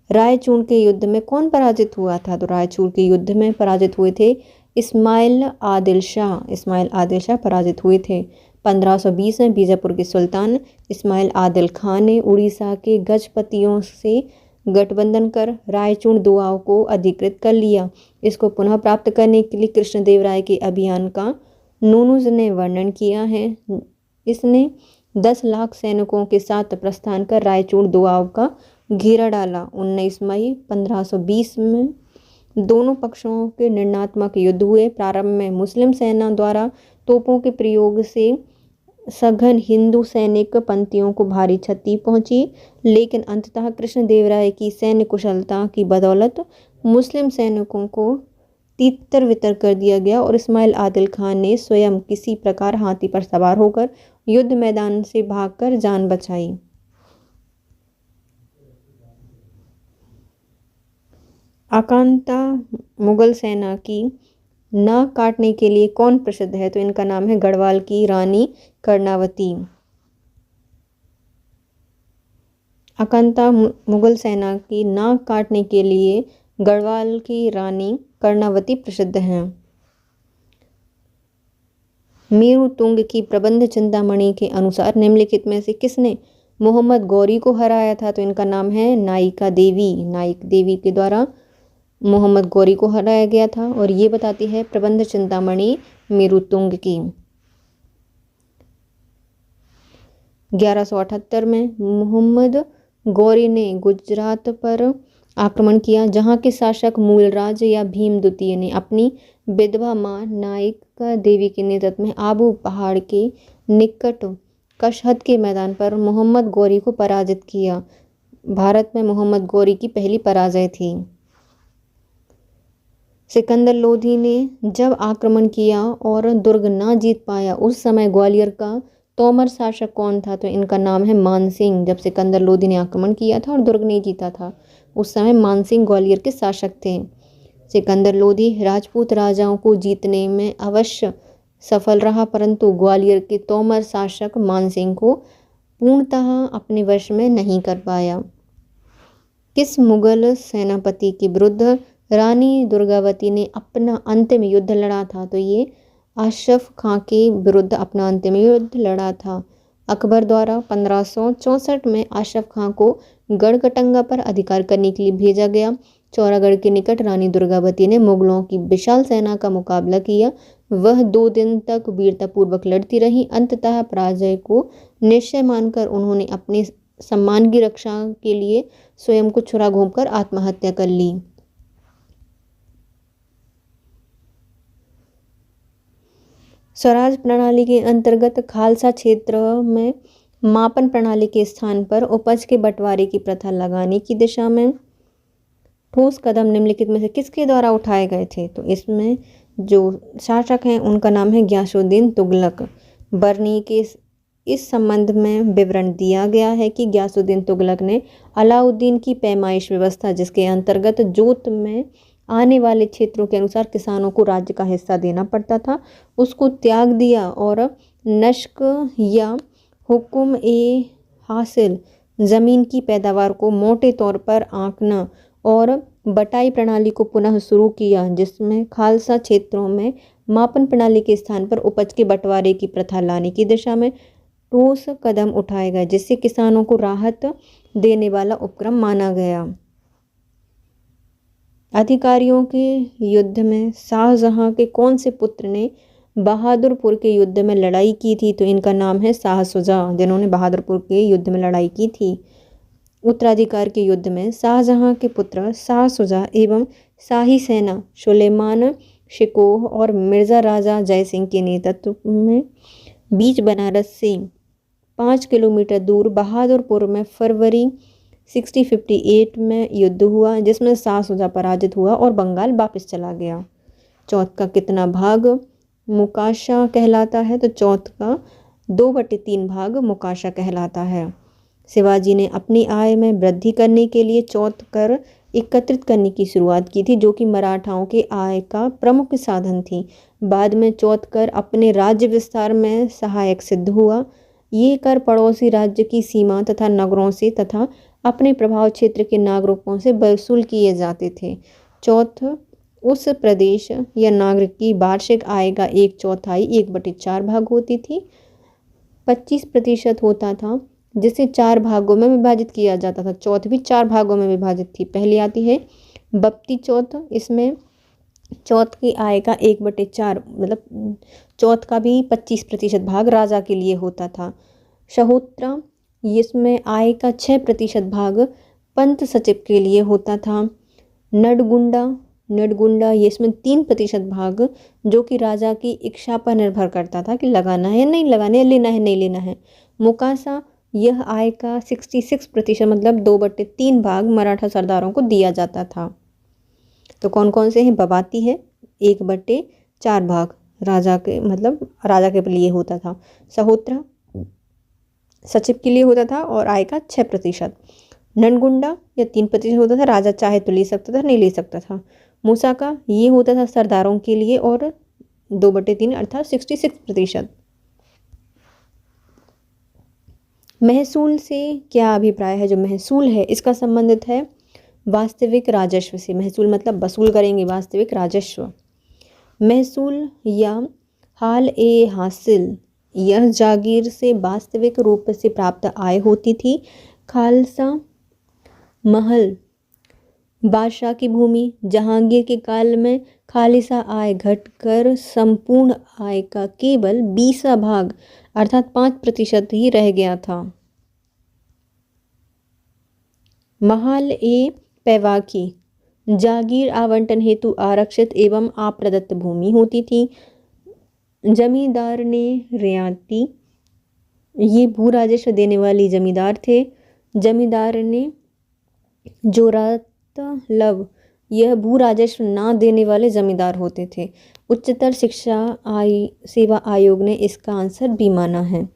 रायचूर के युद्ध में कौन पराजित हुआ था? तो रायचूर के युद्ध में पराजित हुए थे इस्माइल आदिल शाह। इस्माइल आदिल शाह पराजित हुए थे। 1520 में बीजापुर के सुल्तान इस्माइल आदिल खान ने उड़ीसा के गजपतियों से गठबंधन कर रायचूर दुआओं को अधिकृत कर लिया। इसको पुनः प्राप्त करने के लिए कृष्णदेव राय के अभियान का नूनुज ने वर्णन किया है। इसने 10 लाख सैनिकों के साथ प्रस्थान कर रायचूर दुआओं का घेरा डाला। 19 मई 1520 में दोनों पक्षों के निर्णात्मक युद्ध हुए। प्रारंभ में मुस्लिम सेना द्वारा तोपों के प्रयोग से सघन हिंदू सैनिक पंक्तियों को भारी क्षति पहुंची, लेकिन अंततः कृष्णदेव राय की सैन्य कुशलता की बदौलत मुस्लिम सैनिकों को तितर बितर कर दिया गया और इस्माइल आदिल खान ने स्वयं किसी प्रकार हाथी पर सवार होकर युद्ध मैदान से भागकर जान बचाई। आकांता मुगल सेना की नाक काटने के लिए कौन प्रसिद्ध है? तो इनका नाम है गढ़वाल की रानी कर्णावती। आकांता मुगल सेना की नाक काटने के लिए गढ़वाल की रानी कर्णावती प्रसिद्ध हैं। मेरुतुंग की प्रबंध चिंतामणि के अनुसार निम्नलिखित में से किसने मोहम्मद गौरी को हराया था? तो इनका नाम है नायिका देवी। नायक देवी के द्वारा मोहम्मद गौरी को हराया गया था और ये बताती है प्रबंध चिंतामणि मेरुतुंग की। 1178 में मोहम्मद गौरी ने गुजरात पर आक्रमण किया, जहां के शासक मूलराज या भीम द्वितीय ने अपनी विधवा मां नायिका देवी के नेतृत्व में आबू पहाड़ के निकट कशहद के मैदान पर मोहम्मद गौरी को पराजित किया। भारत में मोहम्मद गौरी की पहली पराजय थी। सिकंदर लोधी ने जब आक्रमण किया और दुर्ग ना जीत पाया, उस समय ग्वालियर का तोमर शासक कौन था? तो इनका नाम है मानसिंह। जब सिकंदर लोधी ने आक्रमण किया था और दुर्ग नहीं जीता था, उस समय मानसिंह ग्वालियर के शासक थे। सिकंदर लोधी राजपूत राजाओं को जीतने में अवश्य सफल रहा, परंतु ग्वालियर के तोमर शासक मानसिंह को पूर्णतः अपने वश में नहीं कर पाया। किस मुगल सेनापति के विरुद्ध रानी दुर्गावती ने अपना अंतिम युद्ध लड़ा था? तो ये अशरफ खां के विरुद्ध अपना अंतिम युद्ध लड़ा था। अकबर द्वारा 1564 में अशरफ खां को गढ़कटंगा पर अधिकार करने के लिए भेजा गया। चौरागढ़ के निकट रानी दुर्गावती ने मुगलों की विशाल सेना का मुकाबला किया। वह 2 दिन तक वीरतापूर्वक लड़ती रही। अंततः पराजय को निश्चय मानकर उन्होंने अपने सम्मान की रक्षा के लिए स्वयं को छुरा घोंपकर आत्महत्या कर ली। स्वराज प्रणाली के अंतर्गत खालसा क्षेत्र में मापन प्रणाली के स्थान पर उपज के बंटवारे की प्रथा लगाने की दिशा में ठोस कदम निम्नलिखित में से किसके द्वारा उठाए गए थे? तो इसमें जो शासक हैं उनका नाम है गयासुद्दीन तुगलक। बरनी के इस संबंध में विवरण दिया गया है कि गयासुद्दीन तुगलक ने अलाउद्दीन की पैमाइश व्यवस्था, जिसके अंतर्गत जोत में आने वाले क्षेत्रों के अनुसार किसानों को राज्य का हिस्सा देना पड़ता था, उसको त्याग दिया और नस्क या हुक्म ए हासिल ज़मीन की पैदावार को मोटे तौर पर आंकना और बटाई प्रणाली को पुनः शुरू किया, जिसमें खालसा क्षेत्रों में मापन प्रणाली के स्थान पर उपज के बंटवारे की प्रथा लाने की दिशा में ठोस कदम उठाए गए जिससे किसानों को राहत देने वाला उपक्रम माना गया। अधिकारियों के युद्ध में शाहजहां के कौन से पुत्र ने बहादुरपुर के युद्ध में लड़ाई की थी? तो इनका नाम है शाह शुजा, जिन्होंने बहादुरपुर के युद्ध में लड़ाई की थी। उत्तराधिकार के युद्ध में शाहजहां के पुत्र शाह शुजा एवं शाही सेना सुलेमान शिकोह और मिर्जा राजा जयसिंह के नेतृत्व में बीच बनारस से 5 किलोमीटर दूर बहादुरपुर में फरवरी 1658 में युद्ध हुआ, जिसमें शाह शुजा पराजित हुआ और बंगाल वापस चला गया। चौथ का कितना भाग मुकाशा कहलाता है? तो चौथ का 2/3 भाग मुकाशा कहलाता है। शिवाजी ने अपनी आय में वृद्धि करने के लिए चौथ कर एकत्रित करने की शुरुआत की थी, जो कि मराठाओं के आय का प्रमुख साधन थी। बाद में चौथ कर अपने राज्य विस्तार में सहायक सिद्ध हुआ। ये कर पड़ोसी राज्य की सीमा तथा नगरों से तथा अपने प्रभाव क्षेत्र के नागरिकों से वसूल किए जाते थे। चौथ उस प्रदेश या नागरिक की वार्षिक आय का 1/4 1/4 भाग होती थी। 25% होता था, जिसे 4 भागों में विभाजित किया जाता था। चौथ भी 4 भागों में विभाजित थी। पहली आती है बप्ती चौथ, इसमें चौथ की आय का 1/4 मतलब चौथ का भी 25% भाग राजा के लिए होता था। सहोत्रा, इसमें आय का 6% भाग पंत सचिव के लिए होता था। नडगुंडा ये इसमें 3% भाग, जो कि राजा की इच्छा पर निर्भर करता था कि लगाना है नहीं लगाना है, लेना है नहीं लेना है। मुकासा, यह आय का 66% मतलब 2/3 भाग मराठा सरदारों को दिया जाता था। तो कौन कौन से हैं? बवाती है 1/4 भाग राजा के मतलब राजा के लिए होता था। सहोत्रा सचिव के लिए होता था और आय का 6%। ननगुंडा यह 3% होता था, राजा चाहे तो ले सकता था नहीं ले सकता था। मूसाका ये होता था सरदारों के लिए और 2/3 अर्थात 66%। महसूल से क्या अभिप्राय है? जो महसूल है इसका संबंधित है वास्तविक राजस्व से। महसूल मतलब वसूल करेंगे वास्तविक राजस्व। महसूल या हाल ए हासिल, यह जागीर से वास्तविक रूप से प्राप्त आय होती थी। खालसा महल, बादशाह की भूमि, जहांगीर के काल में खालिसा आय घटकर संपूर्ण आय का केवल 20वां भाग अर्थात 5% ही रह गया था। महाल ए पैवाकी, जागीर आवंटन हेतु आरक्षित एवं अप्रदत्त भूमि होती थी। जमींदार ने रियायती, ये भू राजस्व देने वाली जमींदार थे। जमींदार ने जोरातलब, यह भू राजस्व ना देने वाले जमींदार होते थे। उच्चतर शिक्षा सेवा आयोग ने इसका आंसर बी माना है।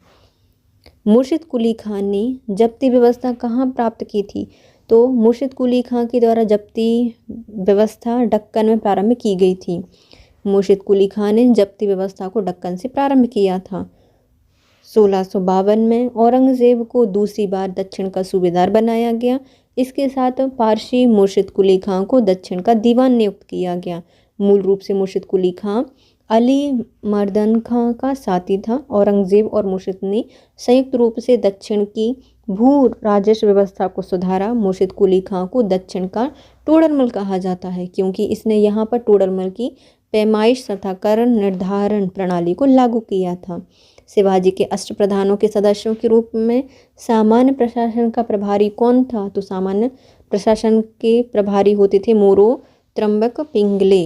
मुर्शिद कुली खान ने जब्ती व्यवस्था कहाँ प्राप्त की थी? तो मुर्शिद कुली खान के द्वारा जब्ती व्यवस्था दक्कन में प्रारंभ की गई थी। मुर्शिद कुली खान ने जब्ती व्यवस्था को दक्कन से प्रारंभ किया था। 1652 में औरंगजेब को दूसरी बार दक्षिण का सूबेदार बनाया गया। इसके साथ पारसी मुर्शिद कुली खां को दक्षिण का दीवान नियुक्त किया गया। मूल रूप से मुर्शिद कुली खां अली मर्दन खां का साथी था। औरंगजेब और मुर्शिद ने संयुक्त रूप से दक्षिण की भू राजस्व व्यवस्था को सुधारा। मुर्शिद कुली खां को दक्षिण का टोडरमल कहा जाता है, क्योंकि इसने यहाँ पर टोडरमल की पैमाइश तथा कर निर्धारण प्रणाली को लागू किया था। शिवाजी के अष्टप्रधानों के सदस्यों के रूप में सामान्य प्रशासन का प्रभारी कौन था? तो सामान्य प्रशासन के प्रभारी होते थे मोरो त्रंबक पिंगले।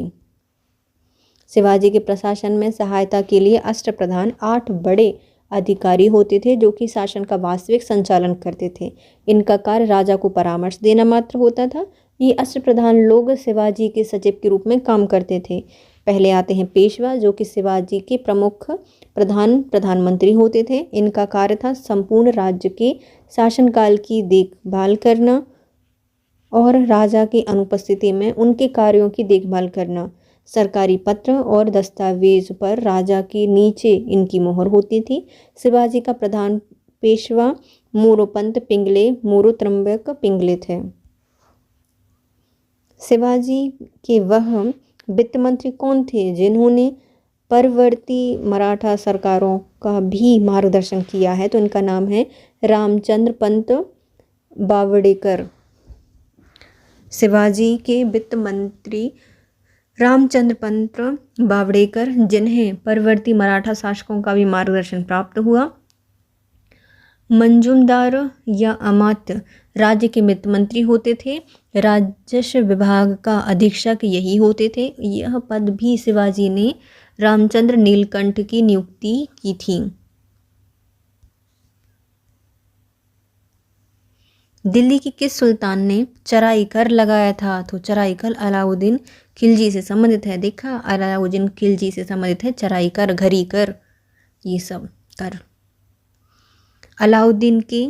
शिवाजी के प्रशासन में सहायता के लिए अष्टप्रधान 8 बड़े अधिकारी होते थे, जो कि शासन का वास्तविक संचालन करते थे। इनका कार्य राजा को परामर्श देना मात्र होता था। ये अष्टप्रधान लोग शिवाजी के सचिव के रूप में काम करते थे। पहले आते हैं पेशवा, जो कि शिवाजी के प्रमुख प्रधानमंत्री होते थे। इनका कार्य था संपूर्ण राज्य के शासनकाल की देखभाल करना और राजा की अनुपस्थिति में उनके कार्यों की देखभाल करना। सरकारी पत्र और दस्तावेज पर राजा के नीचे इनकी मोहर होती थी। शिवाजी का प्रधान पेशवा मोरोपंत पिंगले मोरो त्रंबक पिंगले थे। शिवाजी के वह वित्त मंत्री कौन थे जिन्होंने परवर्ती मराठा सरकारों का भी मार्गदर्शन किया है, तो इनका नाम है रामचंद्र पंत बावड़ेकर। शिवाजी के वित्त मंत्री रामचंद्र पंत बावड़ेकर, जिन्हें परवर्ती मराठा शासकों का भी मार्गदर्शन प्राप्त हुआ। मंजूमदार या अमात्य राज्य के वित्त मंत्री होते थे। राजस्व विभाग का अधीक्षक यही होते थे। यह पद भी शिवाजी ने रामचंद्र नीलकंठ की नियुक्ति की थी। दिल्ली की किस सुल्तान ने चराई कर लगाया था? तो चराई कर अलाउद्दीन खिलजी से संबंधित है। देखा, अलाउद्दीन खिलजी से संबंधित है चराई कर, घरी कर, ये सब कर। अलाउद्दीन के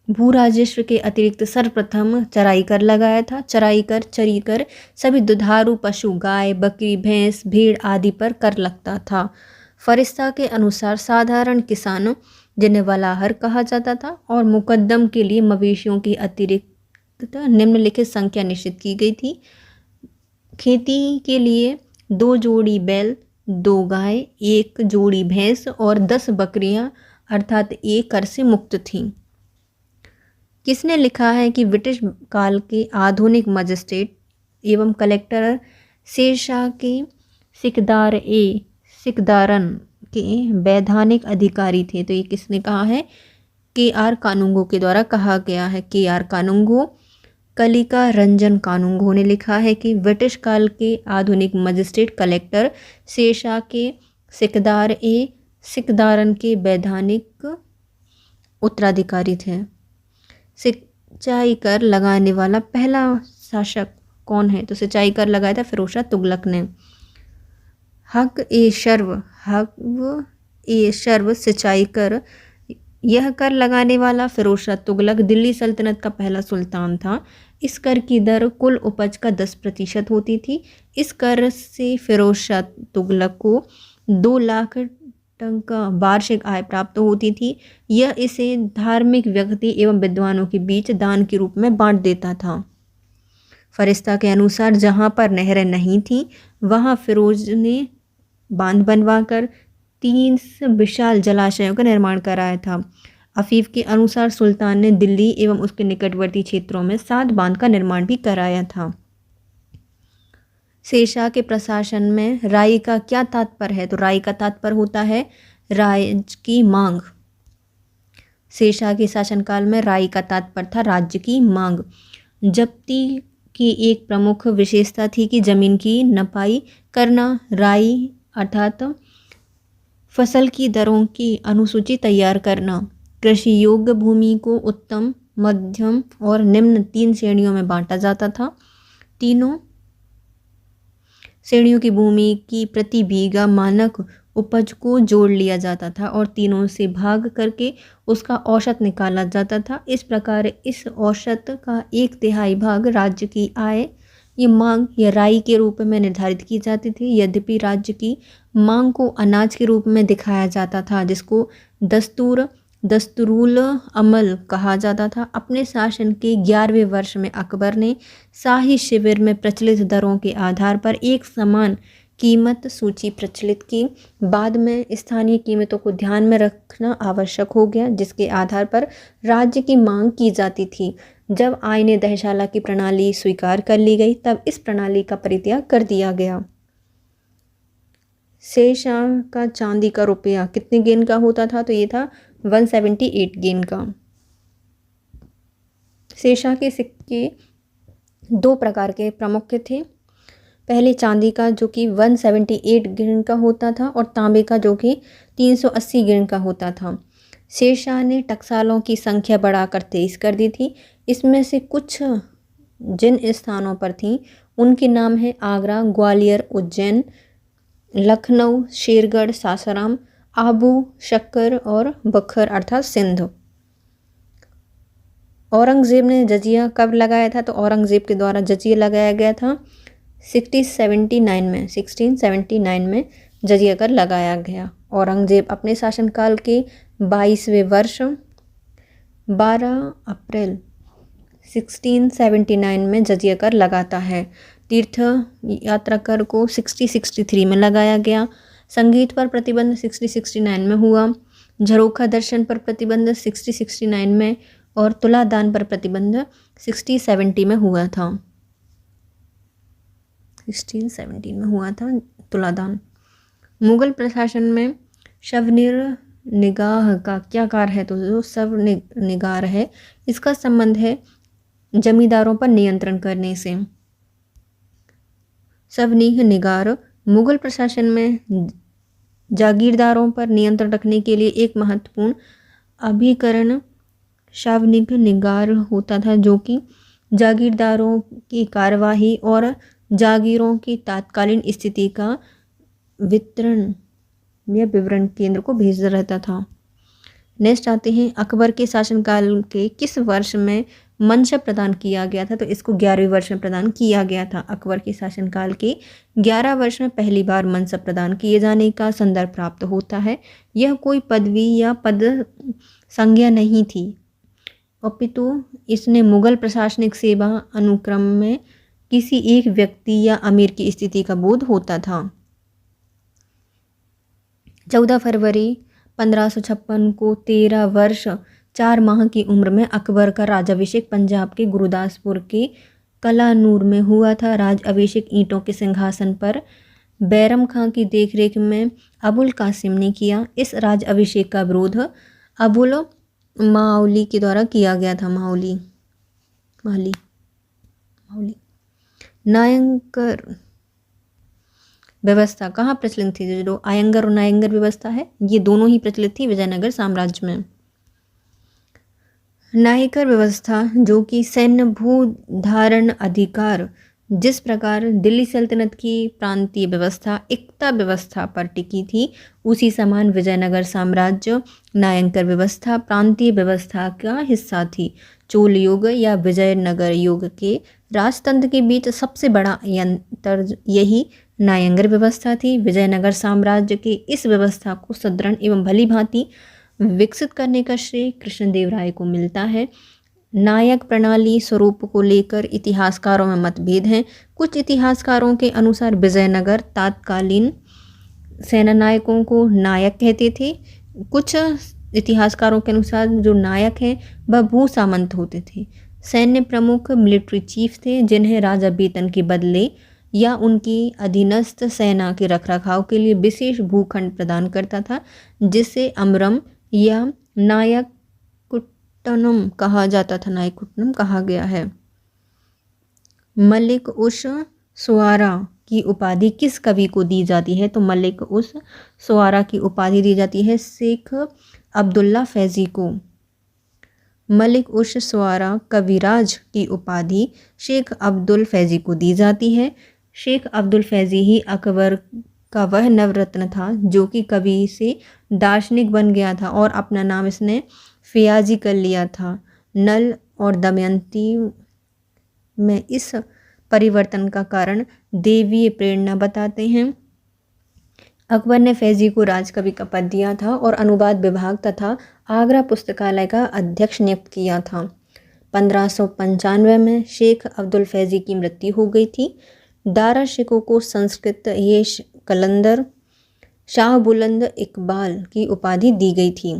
भू राजस्व के अतिरिक्त सर्वप्रथम चराई कर लगाया था। चराई कर, चरी कर सभी दुधारू पशु गाय, बकरी, भैंस, भेड़ आदि पर कर लगता था। फरिश्ता के अनुसार साधारण किसान, जिन्हें वलाहर कहा जाता था, और मुकद्दम के लिए मवेशियों की अतिरिक्त निम्नलिखित संख्या निश्चित की गई थी। खेती के लिए 2 जोड़ी बैल, 2 गाय, 1 जोड़ी भैंस और 10 बकरियां अर्थात 1 कर से मुक्त थीं। किसने लिखा है कि ब्रिटिश काल के आधुनिक मजिस्ट्रेट एवं कलेक्टर शेरशाह के सिकदारन के वैधानिक अधिकारी थे? तो ये किसने कहा है? के.आर. कानूंगो के द्वारा कहा गया है। के.आर. कानूंगो। कलिका रंजन कानूंगो ने लिखा है कि ब्रिटिश काल के आधुनिक मजिस्ट्रेट कलेक्टर शेरशाह के सिकदारन के वैधानिक उत्तराधिकारी थे। सिंचाई कर लगाने वाला पहला शासक कौन है? तो सिंचाई कर लगाया था फिरोज शाह तुगलक ने। हक ए शर्व सिंचाई कर, यह कर लगाने वाला फिरोज शाह तुगलक दिल्ली सल्तनत का पहला सुल्तान था। इस कर की दर कुल उपज का 10% होती थी। इस कर से फिरोज शाह तुगलक को 2 लाख टका वार्षिक आय प्राप्त होती थी। यह इसे धार्मिक व्यक्ति एवं विद्वानों के बीच दान के रूप में बांट देता था। फरिश्ता के अनुसार जहाँ पर नहरें नहीं थीं, वहाँ फिरोज ने बांध बनवाकर 3 विशाल जलाशयों का निर्माण कराया था। अफीफ के अनुसार सुल्तान ने दिल्ली एवं उसके निकटवर्ती क्षेत्रों में 7 बांध का निर्माण भी कराया था। शेरशाह के प्रशासन में राई का क्या तात्पर्य है? तो राई का तात्पर्य होता है राज्य की मांग। शेरशाह के शासनकाल में राई का तात्पर्य था राज्य की मांग। जब्ती की एक प्रमुख विशेषता थी कि जमीन की नपाई करना। राई अर्थात फसल की दरों की अनुसूची तैयार करना। कृषि योग्य भूमि को उत्तम, मध्यम और निम्न 3 श्रेणियों में बांटा जाता था। तीनों श्रेणियों की भूमि की प्रति बीघा मानक उपज को जोड़ लिया जाता था और तीनों से भाग करके उसका औसत निकाला जाता था। इस प्रकार इस औसत का 1/3 भाग राज्य की आय ये मांग या राई के रूप में निर्धारित की जाती थी। यद्यपि राज्य की मांग को अनाज के रूप में दिखाया जाता था, जिसको दस्तूरुल अमल कहा जाता था। अपने शासन के 11वें वर्ष में अकबर ने शाही शिविर में प्रचलित दरों के आधार पर एक समान कीमत सूची प्रचलित की। बाद में स्थानीय कीमतों को ध्यान में रखना आवश्यक हो गया, जिसके आधार पर राज्य की मांग की जाती थी। जब आईने दहशाला की प्रणाली स्वीकार कर ली गई, तब इस प्रणाली का परित्याग कर दिया गया। शेरशाह का चांदी का रुपया कितने गेन का होता था? तो ये था 178 गेन का। शेरशाह के सिक्के 2 प्रकार के प्रमुख थे। पहले चांदी का जो कि 178 गेन का होता था और तांबे का जो कि 380 गेन का होता था। शेरशाह ने टकसालों की संख्या बढ़ाकर 23 कर दी थी। इसमें से कुछ जिन स्थानों पर थीं उनके नाम हैं आगरा, ग्वालियर, उज्जैन, लखनऊ, शेरगढ़, सासाराम, आबू, शक्कर और बखर अर्थात सिंध। औरंगज़ेब ने जजिया कब लगाया था? तो औरंगज़ेब के द्वारा जजिया लगाया गया था 1679 में जजिया कर लगाया गया। औरंगज़ेब अपने शासनकाल के 22वें वर्ष 12 अप्रैल 1679 में जजिया कर लगाता है। तीर्थ यात्रा कर को 60-63 में लगाया गया। संगीत पर प्रतिबंध 60-69 में हुआ। झरोखा दर्शन पर प्रतिबंध 60-69 में और तुलादान पर प्रतिबंध 60-70 में हुआ था। 1617 में हुआ था तुलादान। मुगल प्रशासन में शवनिर निगाह का क्या कार्य है? तो जो शव निगार है इसका संबंध है जमींदारों पर नियंत्रण करने से। शवनिह निगार मुगल प्रशासन में जागीरदारों पर नियंत्रण रखने के लिए एक महत्वपूर्ण अभिकरण शवनिह निगार होता था, जो कि जागीरदारों की कार्यवाही और जागीरों की तात्कालीन स्थिति का वितरण या विवरण केंद्र को भेजता रहता था। नेक्स्ट आते हैं, अकबर के शासनकाल के किस वर्ष में मनसब प्रदान किया गया था? तो इसको 11वें वर्ष में प्रदान किया गया था। अकबर के शासनकाल के 11 वर्ष में पहली बार मनसब प्रदान किए जाने का संदर्भ प्राप्त होता है। यह कोई पदवी या पद संज्ञा नहीं थी, अपितु इसने मुगल प्रशासनिक सेवा अनुक्रम में किसी एक व्यक्ति या अमीर की स्थिति का बोध होता था। 14 फरवरी 1556 को 13 वर्ष 4 माह की उम्र में अकबर का राजाभिषेक पंजाब के गुरुदासपुर के कलानूर में हुआ था। राज अभिषेक ईंटों के सिंहासन पर बैरम खां की देखरेख में अबुल कासिम ने किया। इस राज अभिषेक का विरोध अबुल माउली के द्वारा किया गया था। माउली नायंगर व्यवस्था कहाँ प्रचलित थी? जो आयंगर और नायंगर व्यवस्था है ये दोनों ही प्रचलित थी विजयनगर साम्राज्य में। नायकर व्यवस्था जो कि सैन्य भूधारण अधिकार, जिस प्रकार दिल्ली सल्तनत की प्रांतीय व्यवस्था एकता व्यवस्था पर टिकी थी, उसी समान विजयनगर साम्राज्य नायंकर व्यवस्था प्रांतीय व्यवस्था का हिस्सा थी। चोल युग या विजयनगर युग के राजतंत्र के बीच सबसे बड़ा अंतर यही नायंगर व्यवस्था थी। विजयनगर साम्राज्य की इस व्यवस्था को सुदृढ़ एवं भली भांति विकसित करने का श्रेय कृष्णदेवराय को मिलता है। नायक प्रणाली स्वरूप को लेकर इतिहासकारों में मतभेद हैं। कुछ इतिहासकारों के अनुसार विजयनगर तात्कालीन सेनानायकों को नायक कहते थे। कुछ इतिहासकारों के अनुसार जो नायक हैं वह भू सामंत होते थे। सैन्य प्रमुख मिलिट्री चीफ थे, जिन्हें राजा वेतन के बदले या उनकी अधीनस्थ सेना के रखरखाव के लिए विशेष भूखंड प्रदान करता था, जिसे अमरम या नायक कुट्टनम कहा जाता था। नायक कुट्टनम कहा गया है। मलिक उस सुवारा की उपाधि किस कवि को दी जाती है? तो मलिक उस सुवारा की उपाधि दी जाती है शेख अब्दुल्ला फैजी को। मलिक उस सुवारा कविराज की उपाधि शेख अब्दुल फैजी को दी जाती है। शेख अब्दुल फैजी ही अकबर का वह नवरत्न था जो कि कवि से दार्शनिक बन गया था और अपना नाम इसने फ़ियाज़ी कर लिया था। नल और दमयंती में इस परिवर्तन का कारण देवीय प्रेरणा बताते हैं। अकबर ने फैजी को राजकवि का पद दिया था और अनुवाद विभाग तथा आगरा पुस्तकालय का अध्यक्ष नियुक्त किया था। 1595 में शेख अब्दुल फैजी की मृत्यु हो गई थी। दारा शिकोह को संस्कृत ये कलंदर शाह बुलंद इकबाल की उपाधि दी गई थी।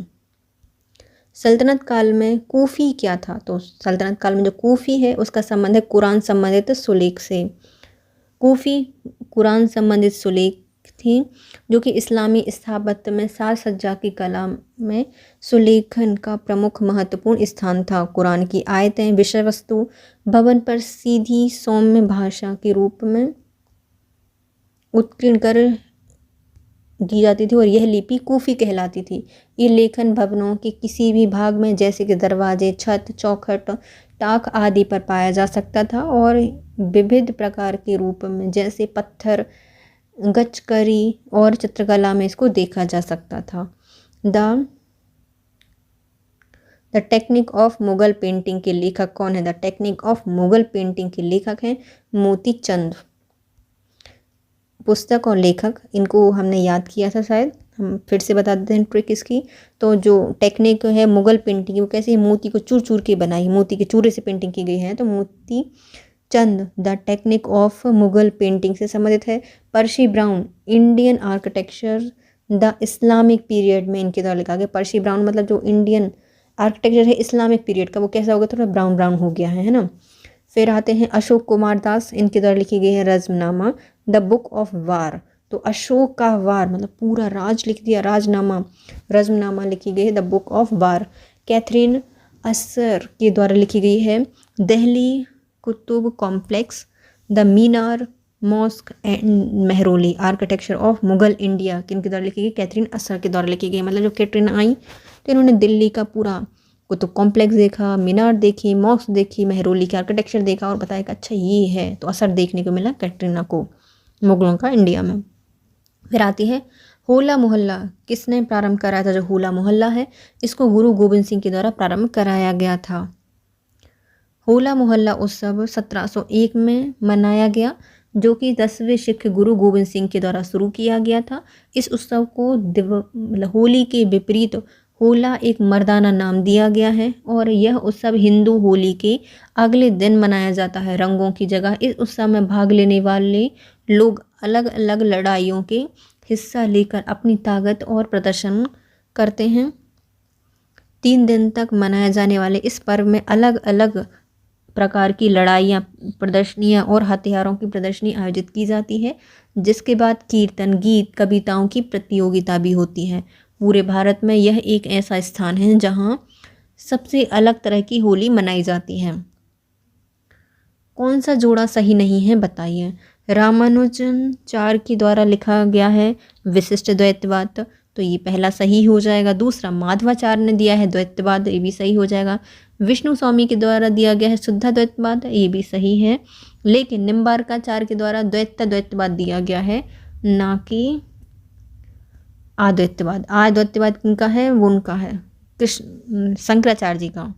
सल्तनत काल में कूफी क्या था? तो सल्तनत काल में जो कूफी है उसका संबंध है कुरान संबंधित सुलेख से। कूफी कुरान संबंधित सुलेख थी जो कि इस्लामी स्थापत्य में साज सज्जा की कला में सुलेखन का प्रमुख महत्वपूर्ण स्थान था। कुरान की आयतें विषय वस्तु भवन पर सीधी सौम्य भाषा के रूप में उत्कीर्ण कर दी जाती थी और यह लिपि कूफी कहलाती थी। ये लेखन भवनों के किसी भी भाग में जैसे कि दरवाजे, छत, चौखट, टाक आदि पर पाया जा सकता था और विविध प्रकार के रूप में जैसे पत्थर, गचकरी और चित्रकला में इसको देखा जा सकता था। The technique of Mughal painting के लेखक कौन है? The technique of Mughal painting के लेखक हैं मोती चंद। पुस्तक और लेखक इनको हमने याद किया था शायद, हम फिर से बता देते हैं ट्रिक इसकी। तो जो टेक्निक है मुगल पेंटिंग वो कैसे? मोती को चूर चूर के बनाई, मोती के चूरे से पेंटिंग की गई है। तो Moti Chand the technique of Mughal painting से संबंधित है। Percy Brown Indian architecture the Islamic period में इनके द्वारा लिखा गया। पर्सी ब्राउन मतलब जो इंडियन आर्किटेक्चर है इस्लामिक पीरियड का, वो कैसा होगा, थोड़ा ब्राउन ब्राउन हो गया है ना। फिर आते हैं अशोक कुमार दास, इनके द्वारा लिखी गई है रज़्मनामा द बुक ऑफ वार। तो अशोक का वार मतलब पूरा राज लिख दिया, राजनामा, रज़्मनामा लिखी गई है the book of war. Catherine Asher के द्वारा लिखी गई है Delhi Qutub complex the minar mosque and Mehrauli architecture of Mughal India, किनके द्वारा लिखी गई, कैथरीन असर के द्वारा लिखी गई। मतलब जब कैथरीन आई तो इन्होंने दिल्ली का पूरा कुतुब कॉम्प्लेक्स देखा, मीनार देखी, मॉस्क देखी, मेहरोली का आर्किटेक्चर देखा और बताया कि अच्छा ये है। तो असर देखने को मिला कैटरीना को मुगलों का इंडिया में। फिर आती है होला मोहल्ला, किसने प्रारंभ कराया था। जो होला मोहल्ला है इसको गुरु गोबिंद सिंह के द्वारा प्रारंभ कराया गया था। होला मोहल्ला उत्सव 1701 में मनाया गया, जो कि 10वें सिख गुरु गोबिंद सिंह के द्वारा शुरू किया गया था। इस उत्सव को होली के विपरीत होला एक मर्दाना नाम दिया गया है और यह उत्सव हिंदू होली के अगले दिन मनाया जाता है। रंगों की जगह इस उत्सव में भाग लेने वाले लोग अलग अलग लड़ाइयों के हिस्सा लेकर अपनी ताकत और प्रदर्शन करते हैं। 3 दिन तक मनाए जाने वाले इस पर्व में अलग अलग प्रकार की लड़ाइयाँ, प्रदर्शनियाँ और हथियारों की प्रदर्शनी आयोजित की जाती है, जिसके बाद कीर्तन, गीत, कविताओं की प्रतियोगिता भी होती है। पूरे भारत में यह एक ऐसा स्थान है जहाँ सबसे अलग तरह की होली मनाई जाती है। कौन सा जोड़ा सही नहीं है बताइए। रामानुजाचार्य के द्वारा लिखा गया है विशिष्ट द्वैतवाद, तो ये पहला सही हो जाएगा। दूसरा माधवाचार्य ने दिया है द्वैतवाद, ये भी सही हो जाएगा। विष्णु स्वामी के द्वारा दिया गया है शुद्ध द्वैतवाद, ये भी सही है। लेकिन निम्बार्काचार्य के द्वारा द्वैतवाद दिया गया है, ना कि अद्वैतवाद। अद्वैतवाद किनका है, वो उनका है कृष्ण शंकराचार्य जी का।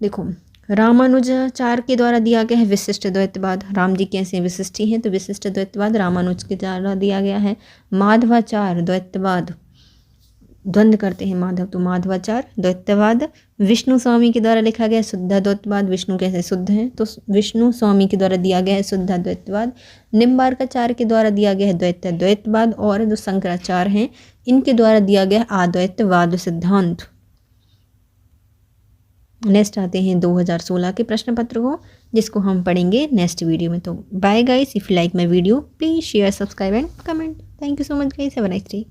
देखो रामानुजाचार्य के द्वारा दिया गया है विशिष्ट द्वैतवाद, राम जी कैसे विशिष्ट ही हैं, तो विशिष्ट द्वैतवाद रामानुज के द्वारा दिया गया है। माधवाचार्य द्वैतवाद, द्वंद्व करते हैं माधव, तो माधवाचार्य द्वैतवाद। विष्णु स्वामी के द्वारा लिखा गया शुद्ध द्वैतवाद, विष्णु कैसे शुद्ध हैं, तो विष्णु स्वामी के द्वारा दिया गया है शुद्ध द्वैतवाद। निम्बार्काचार्य के द्वारा दिया गया है द्वैतवाद और जो शंकराचार्य हैं इनके द्वारा दिया गया है अद्वैतवाद सिद्धांत। नेक्स्ट आते हैं 2016 के प्रश्न पत्र को, जिसको हम पढ़ेंगे नेक्स्ट वीडियो में। तो bye guys, if you like my video please share, subscribe and comment. Thank you so much guys, have a nice day.